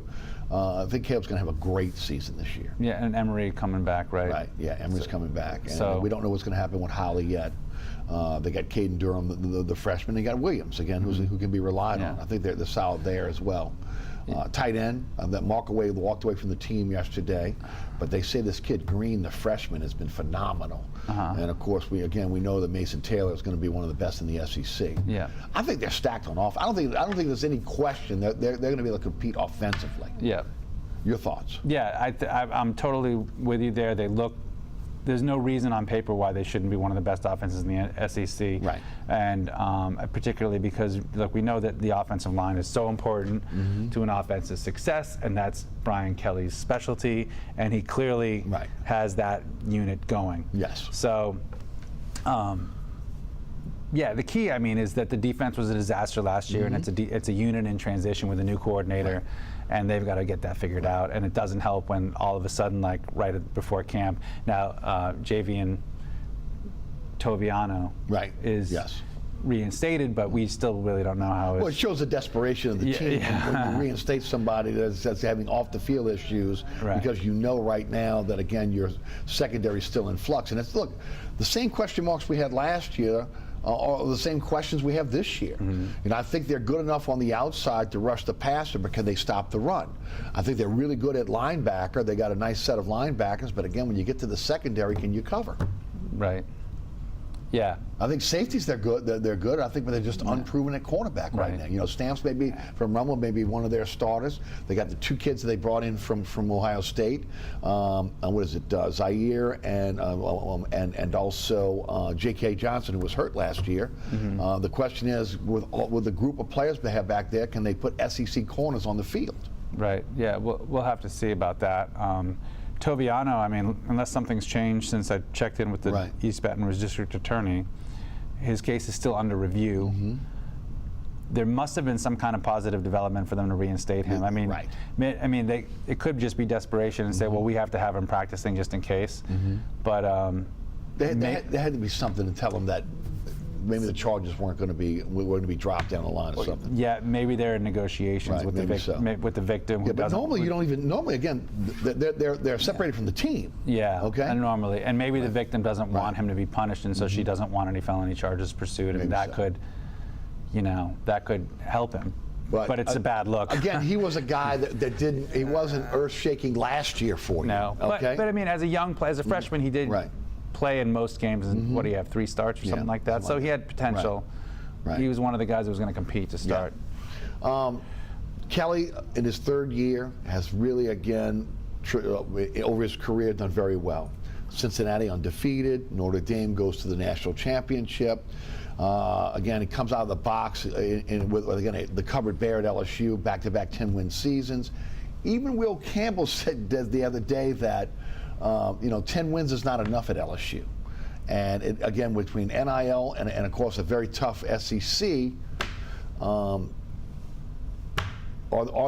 going to have a great season this year. And Emery coming back, right? Emery's coming back. And we don't know what's going to happen with Holly yet. They got Caden Durham, the freshman. They got Williams again, who can be relied on. I think they're solid there as well. Tight end, that walked away from the team yesterday, but they say this kid Green, the freshman, has been phenomenal. And of course, we know that Mason Taylor is going to be one of the best in the SEC. I think they're stacked on offense. I don't think there's any question that they're going to be able to compete offensively. Your thoughts? I'm totally with you there. They look there's no reason on paper why they shouldn't be one of the best offenses in the SEC. Right. And particularly because, look, we know that the offensive line is so important to an offense's success, and that's Brian Kelly's specialty, and he clearly has that unit going. Yes. So, yeah, the key, I mean, is that the defense was a disaster last year, and it's a unit in transition with a new coordinator. And they've got to get that figured out, and it doesn't help when all of a sudden, like before camp, now Javian Toviano is reinstated, but we still really don't know how. Well, it shows the desperation of the team when you reinstate somebody that's having off-the-field issues, because you know right now that, again, your secondary is still in flux. And it's, look, the same question marks we had last year are the same questions we have this year. I think they're good enough on the outside to rush the passer because they stop the run. I think they're really good at linebacker. They got a nice set of linebackers, but again, when you get to the secondary, can you cover? Right. Yeah. I think safeties, they're good. They're good. I think, but they're just unproven at cornerback right now. Stamps maybe from Rummel, maybe one of their starters. They got the 2 kids that they brought in from Ohio State. What is it? Zaire and also J.K. Johnson, who was hurt last year. The question is, with the group of players they have back there, can they put SEC corners on the field? Right. Yeah. We'll have to see about that. Toviano, I mean, unless something's changed since I checked in with the East Baton Rouge District Attorney, his case is still under review. There must have been some kind of positive development for them to reinstate him. I mean, it could just be desperation and say, well, we have to have him practicing just in case. But there had to be something to tell him that maybe the charges weren't going to be dropped down the line or something. Yeah, maybe they're in negotiations with the victim. Yeah, but normally you don't even. Normally, again, they're separated from the team. Yeah. Okay. And normally, and maybe the victim doesn't want him to be punished, and so she doesn't want any felony charges pursued, and that could, that could help him. But it's a bad look. Again, he was a guy that he wasn't earth-shaking last year for you. No. Okay. But I mean, as a freshman, he did. Play in most games, and what do you have, 3 starts or something like that? So he had potential. He was one of the guys that was going to compete to start. Kelly, in his 3rd year, has really, again, over his career, done very well. Cincinnati undefeated. Notre Dame goes to the national championship. Again, he comes out of the box with the covered bear at LSU, back-to-back 10-win seasons. Even Will Campbell said the other day that 10 wins is not enough at LSU. And again, between NIL and of course a very tough SEC, are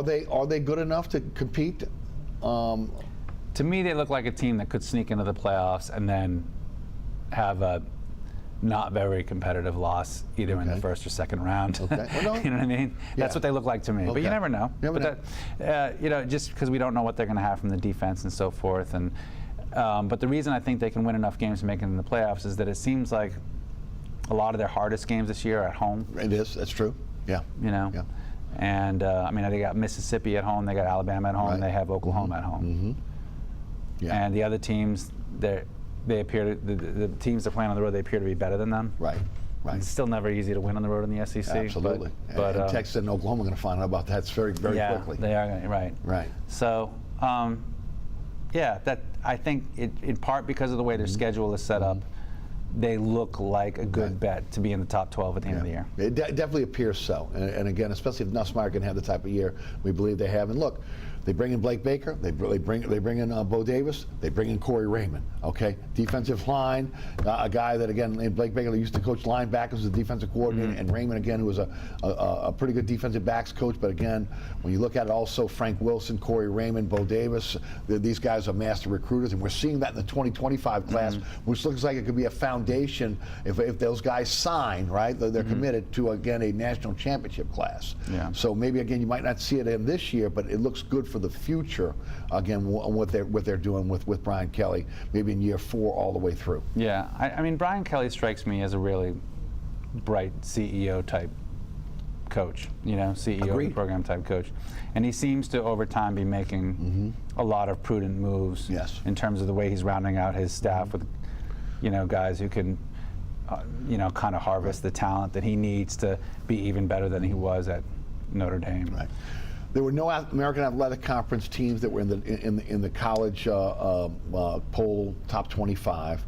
they good enough to compete? To me, they look like a team that could sneak into the playoffs and then have a not very competitive loss either in the 1st or 2nd round. You know what I mean? That's what they look like to me. But you never know. Just because we don't know what they're going to have from the defense and so forth. And but the reason I think they can win enough games to make it in the playoffs is that it seems like a lot of their hardest games this year are at home. It is. That's true. Yeah. And I mean, they got Mississippi at home, they got Alabama at home, and they have Oklahoma at home. And the other teams, they appear the teams that are playing on the road, they appear to be better than them. It's still never easy to win on the road in the SEC. Absolutely. But and Texas and Oklahoma are going to find out about that very quickly. They are going to. Right. So, that I think in part because of the way their schedule is set up, they look like a good bet to be in the top 12 at the end of the year. It definitely appears so. And again, especially if Nussmeier can have the type of year we believe they have. And look, they bring in Blake Baker, they bring in Bo Davis, they bring in Corey Raymond. Okay, defensive line, a guy that again, Blake Baker used to coach linebackers as a defensive coordinator, and Raymond again, who was a pretty good defensive backs coach. But again, when you look at it, also Frank Wilson, Corey Raymond, Bo Davis, these guys are master recruiters, and we're seeing that in the 2025 class, which looks like it could be a foundation if those guys sign. They're committed to again a national championship class. So maybe again you might not see it in this year, but it looks good for the future, again, what they're doing with Brian Kelly, maybe in year 4 all the way through. Yeah, I mean, Brian Kelly strikes me as a really bright CEO type coach, CEO of the program type coach. And he seems to, over time, be making a lot of prudent moves in terms of the way he's rounding out his staff with, guys who can, kind of harvest the talent that he needs to be even better than he was at Notre Dame. There were no American Athletic Conference teams that were in the college poll top 25.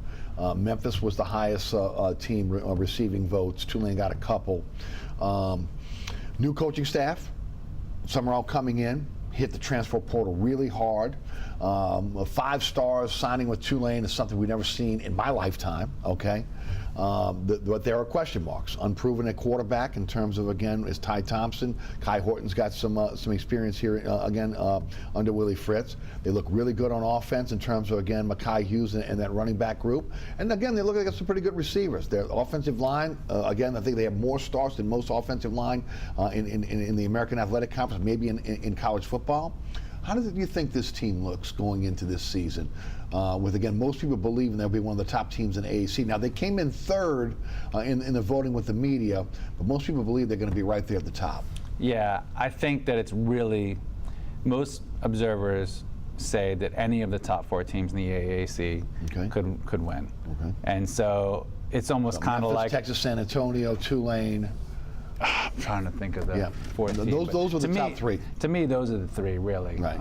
Memphis was the highest team receiving votes. Tulane got a couple. New coaching staff. Some are all coming in. Hit the transfer portal really hard. 5 stars signing with Tulane is something we've never seen in my lifetime. Okay. But there are question marks. Unproven at quarterback in terms of, again, is Ty Thompson. Kai Horton's got some experience here again under Willie Fritz. They look really good on offense in terms of, again, Mekhi Hughes and that running back group. And again, they look like some pretty good receivers. Their offensive line, again, I think they have more stars than most offensive line in the American Athletic Conference, maybe in college football. How do you think this team looks going into this season? With, again, most people believing they'll be one of the top teams in AAC. Now, they came in third in the voting with the media, but most people believe they're going to be right there at the top. Yeah, I think that it's really, most observers say that any of the top 4 teams in the AAC could win. Okay. And so it's almost kind of like Texas, San Antonio, Tulane. I'm trying to think of the 4th team. Those are the top 3. To me, those are the 3, really. Right.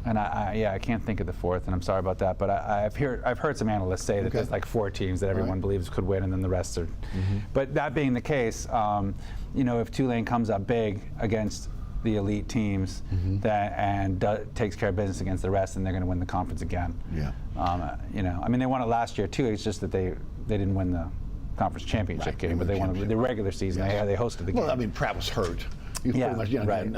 And I can't think of the 4th, and I'm sorry about that. But I've heard some analysts say that there's like 4 teams that everyone believes could win, and then the rest are. But that being the case, if Tulane comes up big against the elite teams takes care of business against the rest, and they're going to win the conference again. Yeah. I mean, they won it last year too. It's just that they didn't win the conference championship game, but they won the regular season. Yes. They hosted the game. Well, I mean, Pratt was hurt. You yeah, pretty much, right. You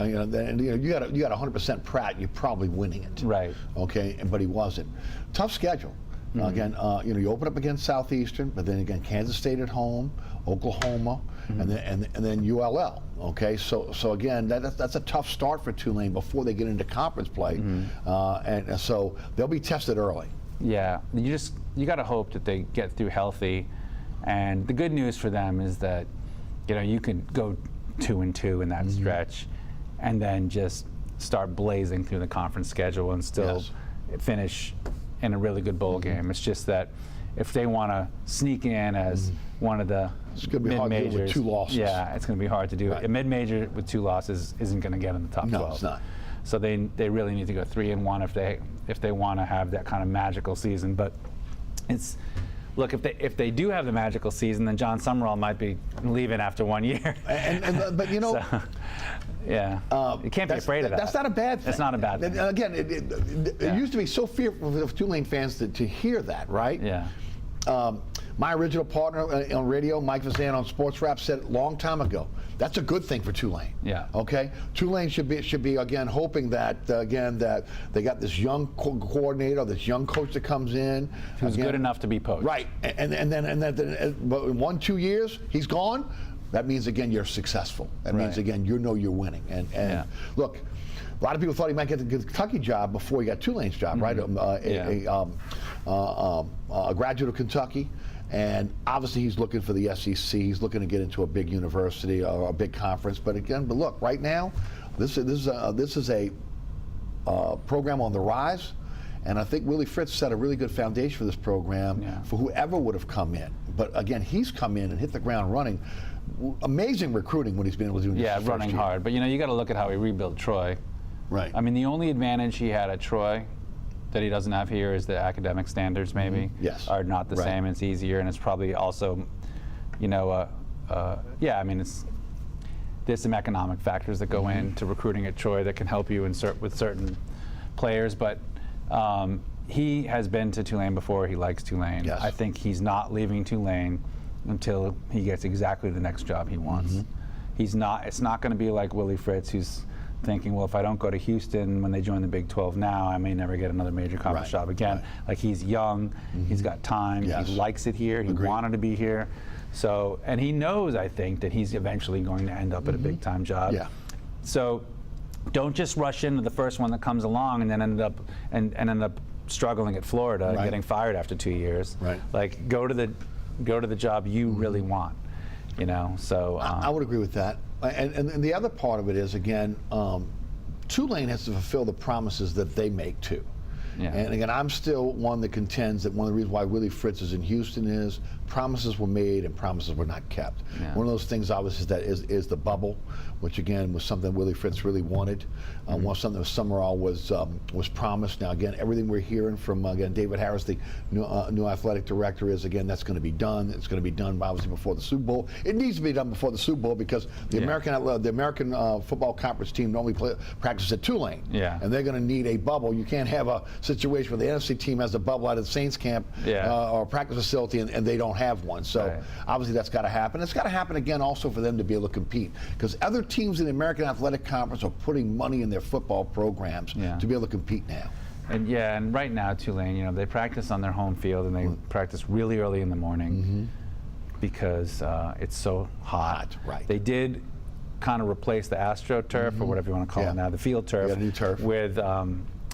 got 100% Pratt, you're probably winning it. Right. Okay, but he wasn't. Tough schedule. Again, you open up against Southeastern, but then again, Kansas State at home, Oklahoma, and then ULL. Okay, so again, that's a tough start for Tulane before they get into conference play, and so they'll be tested early. Yeah, you got to hope that they get through healthy, and the good news for them is that you can go 2-2 in that stretch, and then just start blazing through the conference schedule and still finish in a really good bowl game. It's just that if they want to sneak in as one of the it's going to be hard to do with 2 losses. Yeah, it's going to be hard to do. A mid-major with 2 losses isn't going to get in the top 12. No, it's not. So they really need to go 3-1 if they want to have that kind of magical season. But it's look, if they do have the magical season, then John Summerall might be leaving after 1 year. But so, yeah, you can't be afraid of that. That's not a bad thing. It's not a bad thing. Again, it used to be so fearful of Tulane fans to hear that, right? Yeah. My original partner on radio, Mike Vazan on Sports Rap, said a long time ago, that's a good thing for Tulane. Yeah. Okay. Tulane should be again hoping that that they got this young coordinator, this young coach that comes in, who's good enough to be poached. Right. And then in 1-2 years he's gone. That means again you're successful. That means again you're winning. And look. A lot of people thought he might get the Kentucky job before he got Tulane's job, right? A graduate of Kentucky, and obviously he's looking for the SEC. He's looking to get into a big university or a big conference. But look, right now, this is a program on the rise, and I think Willie Fritz set a really good foundation for this program for whoever would have come in. But again, he's come in and hit the ground running. Amazing recruiting when he's been able to do this. Yeah, running hard. But you got to look at how he rebuilt Troy. Right. I mean, the only advantage he had at Troy that he doesn't have here is the academic standards maybe are not the same. It's easier, and it's probably also, I mean, there's some economic factors that go into recruiting at Troy that can help you with certain players, but he has been to Tulane before. He likes Tulane. Yes. I think he's not leaving Tulane until he gets exactly the next job he wants. It's not going to be like Willie Fritz, who's thinking, well, if I don't go to Houston when they join the Big 12 now, I may never get another major conference job again. Like, he's young, he's got time, he likes it here, he wanted to be here. So, and he knows, I think, that he's eventually going to end up at a big time job. Yeah. So don't just rush into the first one that comes along and then end up struggling at Florida and getting fired after 2 years. Right. Like, go to the job you really want. So I would agree with that. And the other part of it is, again, Tulane has to fulfill the promises that they make too. Yeah. And again, I'm still one that contends that one of the reasons why Willie Fritz is in Houston is promises were made and promises were not kept. Yeah. One of those things, obviously, is the bubble, which again was something Willie Fritz really wanted. Something that Summerall was promised. Now again, everything we're hearing from again David Harris, the new athletic director, is again that's going to be done. It's going to be done obviously before the Super Bowl. It needs to be done before the Super Bowl because the American Football Conference team normally practices at Tulane. Yeah. And they're going to need a bubble. You can't have a situation where the NFC team has a bubble out of the Saints camp or a practice facility and they don't have one. So obviously that's got to happen. It's got to happen again also for them to be able to compete because other teams in the American Athletic Conference are putting money in their football programs to be able to compete now. And right now Tulane, they practice on their home field and they practice really early in the morning because it's so hot. Right. They did kind of replace the AstroTurf or whatever you want to call it now, the field turf, new turf. with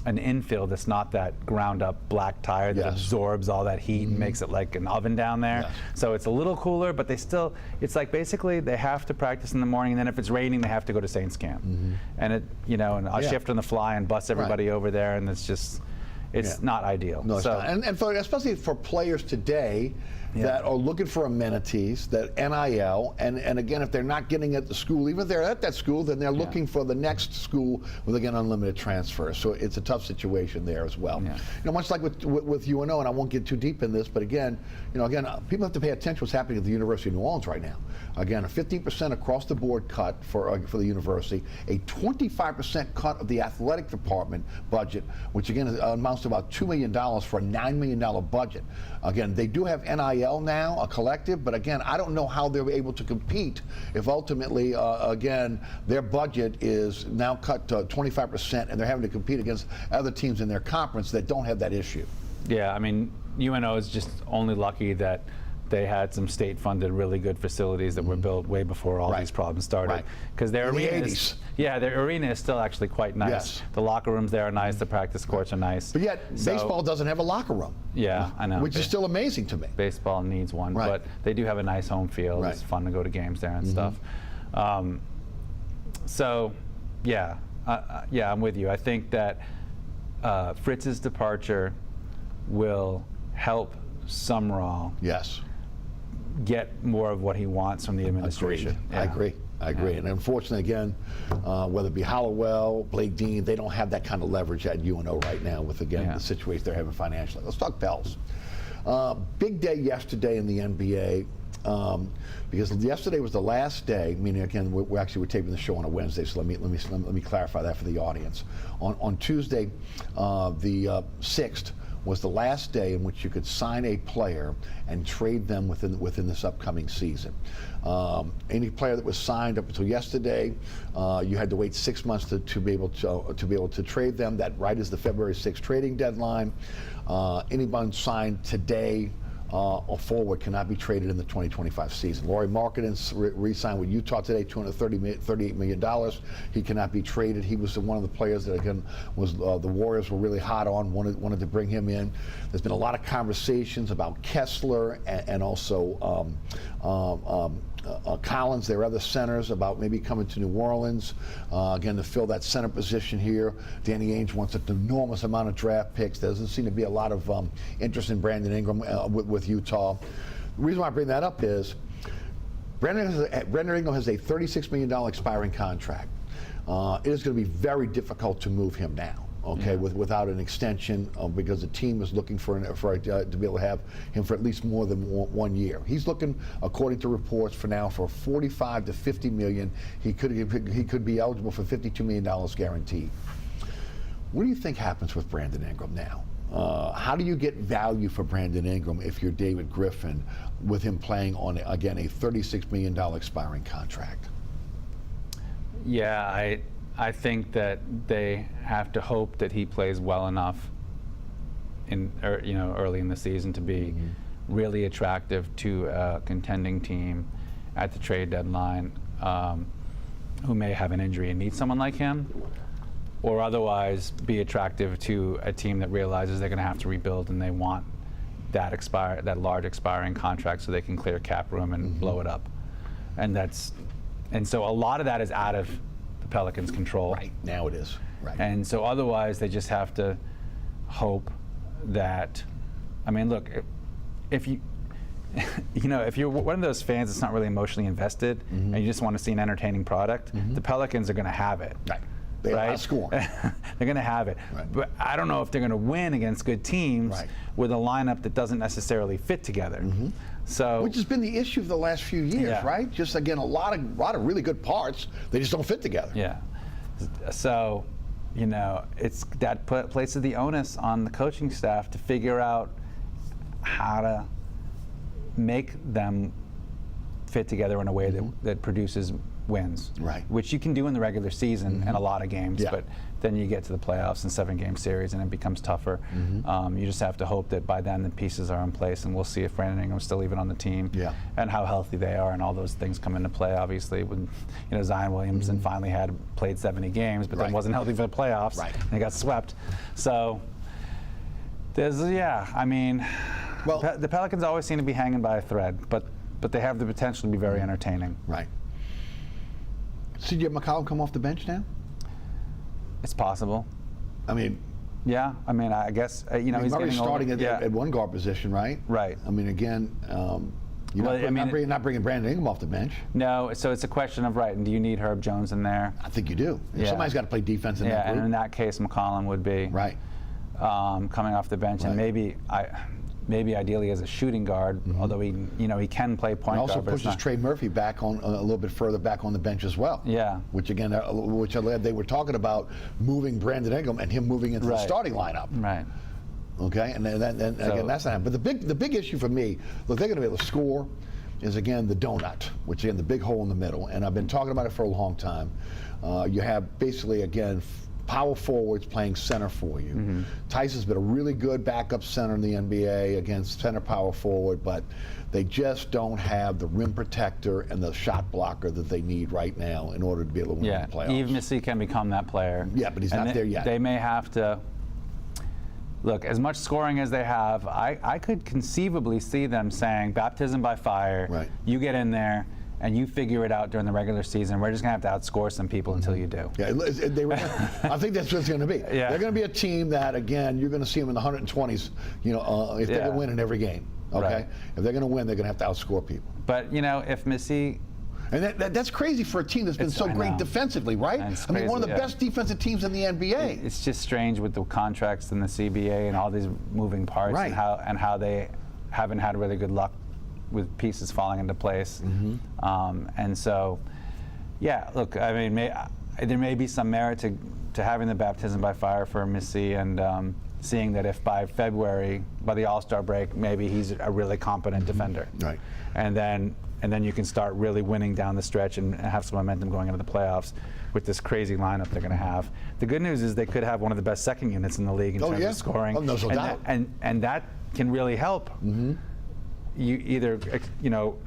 an infield that's not that ground up black tire that absorbs all that heat and makes it like an oven down there. Yes. So it's a little cooler, but it's like basically they have to practice in the morning, and then if it's raining, they have to go to Saints camp. And and I'll shift on the fly and bus everybody over there, and it's not ideal. No, it's not. And especially for players today that are looking for amenities, that NIL, and again, if they're not getting at the school, even if they're at that school, then they're looking for the next school with, again, unlimited transfers. So it's a tough situation there as well. Much like with UNO, and I won't get too deep in this, but again, people have to pay attention to what's happening at the University of New Orleans right now. Again, a 15% across the board cut for the university, a 25% cut of the athletic department budget, which again amounts to about $2 million for a $9 million budget. Again, they do have NIL now, a collective, but again, I don't know how they're able to compete if ultimately, again, their budget is now cut to 25% and they're having to compete against other teams in their conference that don't have that issue. Yeah, I mean, UNO is just only lucky that they had some state-funded, really good facilities that were built way before all these problems started. Because their arena their arena is still actually quite nice. Yes. The locker rooms there are nice. The practice courts are nice. But yet, baseball doesn't have a locker room. Yeah, I know. Which is still amazing to me. Baseball needs one, but they do have a nice home field. It's fun to go to games there and stuff. I'm with you. I think that Fritz's departure will help Summerall get more of what he wants from the administration. I agree. And unfortunately, again, whether it be Hollowell, Blake Dean, they don't have that kind of leverage at UNO right now with, again, the situation they're having financially. Let's talk Pels. Big day yesterday in the NBA. Because yesterday was the last day, meaning again we're taping the show on a Wednesday, so let me clarify that for the audience. On Tuesday, the 6th, was the last day in which you could sign a player and trade them within this upcoming season. Any player that was signed up until yesterday, you had to wait 6 months to be able to trade them. That right is the February 6th trading deadline. Anyone signed today or forward cannot be traded in the 2025 season. Lauri Markkanen re-signed with Utah today, $38 million. He cannot be traded. He was one of the players that again was the Warriors were really hot on, wanted to bring him in. There's been a lot of conversations about Kessler and also Collins, their other centers, about maybe coming to New Orleans again to fill that center position here. Danny Ainge wants an enormous amount of draft picks. There doesn't seem to be a lot of interest in Brandon Ingram with Utah. The reason why I bring that up is Brandon Ingram has a $36 million expiring contract. It is going to be very difficult to move him now. Without an extension, because the team is looking to be able to have him for at least more than 1 year. He's looking, according to reports, for now for 45 to 50 million. He could be eligible for $52 million guaranteed. What do you think happens with Brandon Ingram now? How do you get value for Brandon Ingram if you're David Griffin, with him playing on again a $36 million expiring contract? Yeah, I think that they have to hope that he plays well enough early in the season to be really attractive to a contending team at the trade deadline who may have an injury and need someone like him, or otherwise be attractive to a team that realizes they're going to have to rebuild and they want that large expiring contract so they can clear cap room and blow it up. And so a lot of that is out of Pelicans' control. Right, now it is. Right. And so otherwise they just have to hope that, I mean, look, if you know, if you're one of those fans that's not really emotionally invested and you just want to see an entertaining product, the Pelicans are going to have it. Right. They right? score. They're going to have it. Right. But I don't know if they're going to win against good teams Right. with a lineup that doesn't necessarily fit together. So, Which has been the issue of the last few years, Yeah. right? Just again, a lot of really good parts. They just don't fit together. yeah. So, you know, it's that places the onus on the coaching staff to figure out how to make them fit together in a way that produces wins. Right. Which you can do in the regular season and a lot of games, Yeah. but then you get to the playoffs and 7-game series and it becomes tougher. You just have to hope that by then the pieces are in place, and we'll see if Brandon Ingram's still even on the team and how healthy they are, and all those things come into play. Obviously, when Zion Williamson finally played 70 games, but then wasn't healthy for the playoffs and they got swept. So there's I mean, well, the Pelicans always seem to be hanging by a thread, but they have the potential to be very entertaining. Right. CJ McCollum come off the bench now? It's possible. I mean, yeah. I mean, I guess he's Murray's getting starting older. at one guard position, right? Right. I mean, again, you're not bringing Brandon Ingram off the bench. No. So it's a question of and do you need Herb Jones in there? I think you do. Somebody's got to play defense in that group. And in that case, McCollum would be right. Coming off the bench, and maybe ideally as a shooting guard, although he can play point guard. Also pushes Trey Murphy back on a little bit further back on the bench as well. Yeah. Which again, they were talking about moving Brandon Ingram and him moving into the starting lineup. Right. Okay, and again, that's not happening. But the big issue for me, look, they're going to be able to score, is again the donut, which again the big hole in the middle. And I've been talking about it for a long time. You have basically again power forwards playing center for you. Tyson's been a really good backup center in the NBA against center power forward, but they just don't have the rim protector and the shot blocker that they need right now in order to be able to win the playoffs. Eve Missy can become that player. Yeah, but he's not there yet. They may have to. Look, as much scoring as they have, I could conceivably see them saying, baptism by fire, you get in there, and you figure it out during the regular season. We're just going to have to outscore some people until you do. Yeah, I think that's what it's going to be. Yeah. They're going to be a team that, again, you're going to see them in the 120s, if they're going to win in every game. Okay? Right. If they're going to win, they're going to have to outscore people. But, if Missy... And that's crazy for a team that's been so great defensively, right? I mean, one of the best defensive teams in the NBA. It's just strange with the contracts and the CBA and all these moving parts and how they haven't had really good luck with pieces falling into place. And so, look, I mean, there may be some merit to having the baptism by fire for Missy, and seeing that if by February, by the All-Star break, maybe he's a really competent defender. Right. And then you can start really winning down the stretch and have some momentum going into the playoffs with this crazy lineup they're going to have. The good news is they could have one of the best second units in the league in terms of scoring. Oh, no doubt. And that can really help. You either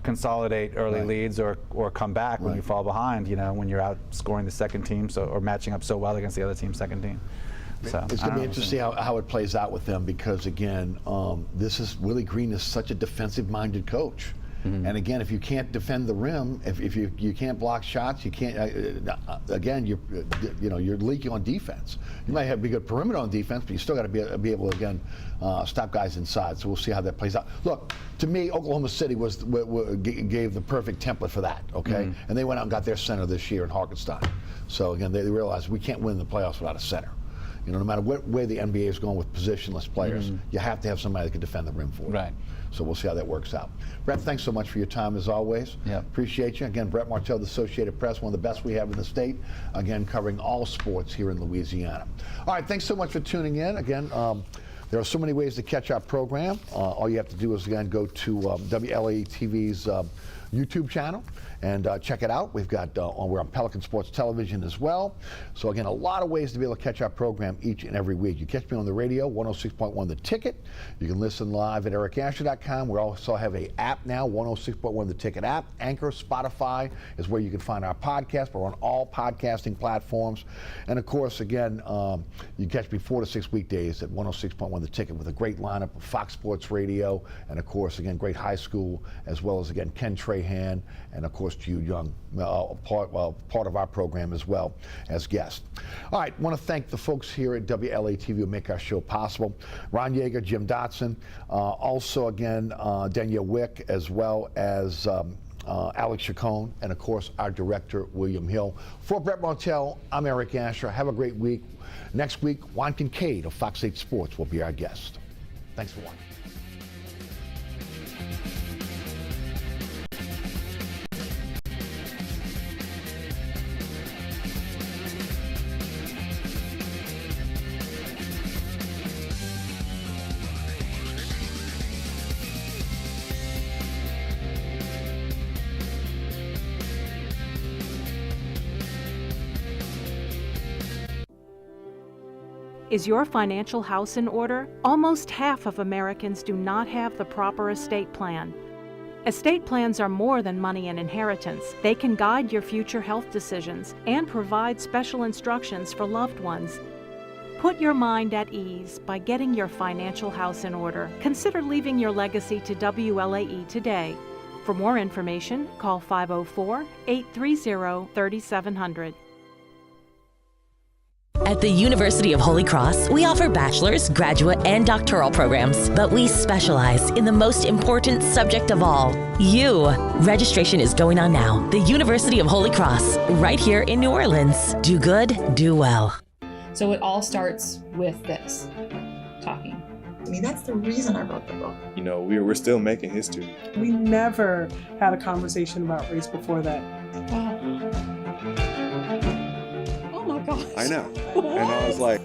consolidate early leads or come back when you fall behind. When you're out scoring the second team, or matching up so well against the other team's second team. So it's going to be interesting how it plays out with them, because again, Willie Green is such a defensive-minded coach. And again, if you can't defend the rim, if you can't block shots, you can't. Again, you're leaky on defense. You might be good perimeter on defense, but you still got to be able to again stop guys inside. So we'll see how that plays out. Look, to me, Oklahoma City gave the perfect template for that. Okay, and they went out and got their center this year in Hartenstein. So again, they realized we can't win the playoffs without a center. No matter what way the NBA is going with positionless players, you have to have somebody that can defend the rim for you. Right. So we'll see how that works out. Brett, thanks so much for your time as always. Yeah. Appreciate you. Again, Brett Martel, the Associated Press, one of the best we have in the state. Again, covering all sports here in Louisiana. All right, thanks so much for tuning in. Again, there are so many ways to catch our program. All you have to do is, again, go to WLAE-TV's YouTube channel and check it out. We're on Pelican Sports Television as well. So again, a lot of ways to be able to catch our program each and every week. You catch me on the radio, 106.1 The Ticket. You can listen live at ericasher.com. We also have an app now, 106.1 The Ticket app. Anchor, Spotify is where you can find our podcast. We're on all podcasting platforms. And of course, again, you catch me 4 to 6 weekdays at 106.1 The Ticket with a great lineup of Fox Sports Radio, and of course, again, great high school, as well as, again, Ken Trey Strahan, and of course to you, Young, part of our program as well as guests. All right, want to thank the folks here at WLAE-TV who make our show possible. Ron Yeager, Jim Dotson, also again Danielle Wick, as well as Alex Chacon, and of course our director, William Hill. For Brett Martel, I'm Eric Asher. Have a great week. Next week, Juan Kincaid of Fox 8 Sports will be our guest. Thanks for watching. Is your financial house in order? Almost half of Americans do not have the proper estate plan. Estate plans are more than money and inheritance. They can guide your future health decisions and provide special instructions for loved ones. Put your mind at ease by getting your financial house in order. Consider leaving your legacy to WLAE today. For more information, call 504-830-3700. At the University of Holy Cross, we offer bachelor's, graduate, and doctoral programs, but we specialize in the most important subject of all, you. Registration is going on now. The University of Holy Cross, right here in New Orleans. Do good, do well. So it all starts with this, talking. I mean, that's the reason I wrote the book. You know, we're still making history. We never had a conversation about race before that. Wow. I know. And I was like...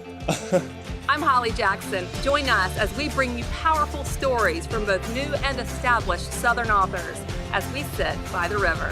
I'm Holly Jackson. Join us as we bring you powerful stories from both new and established Southern authors as we sit by the river.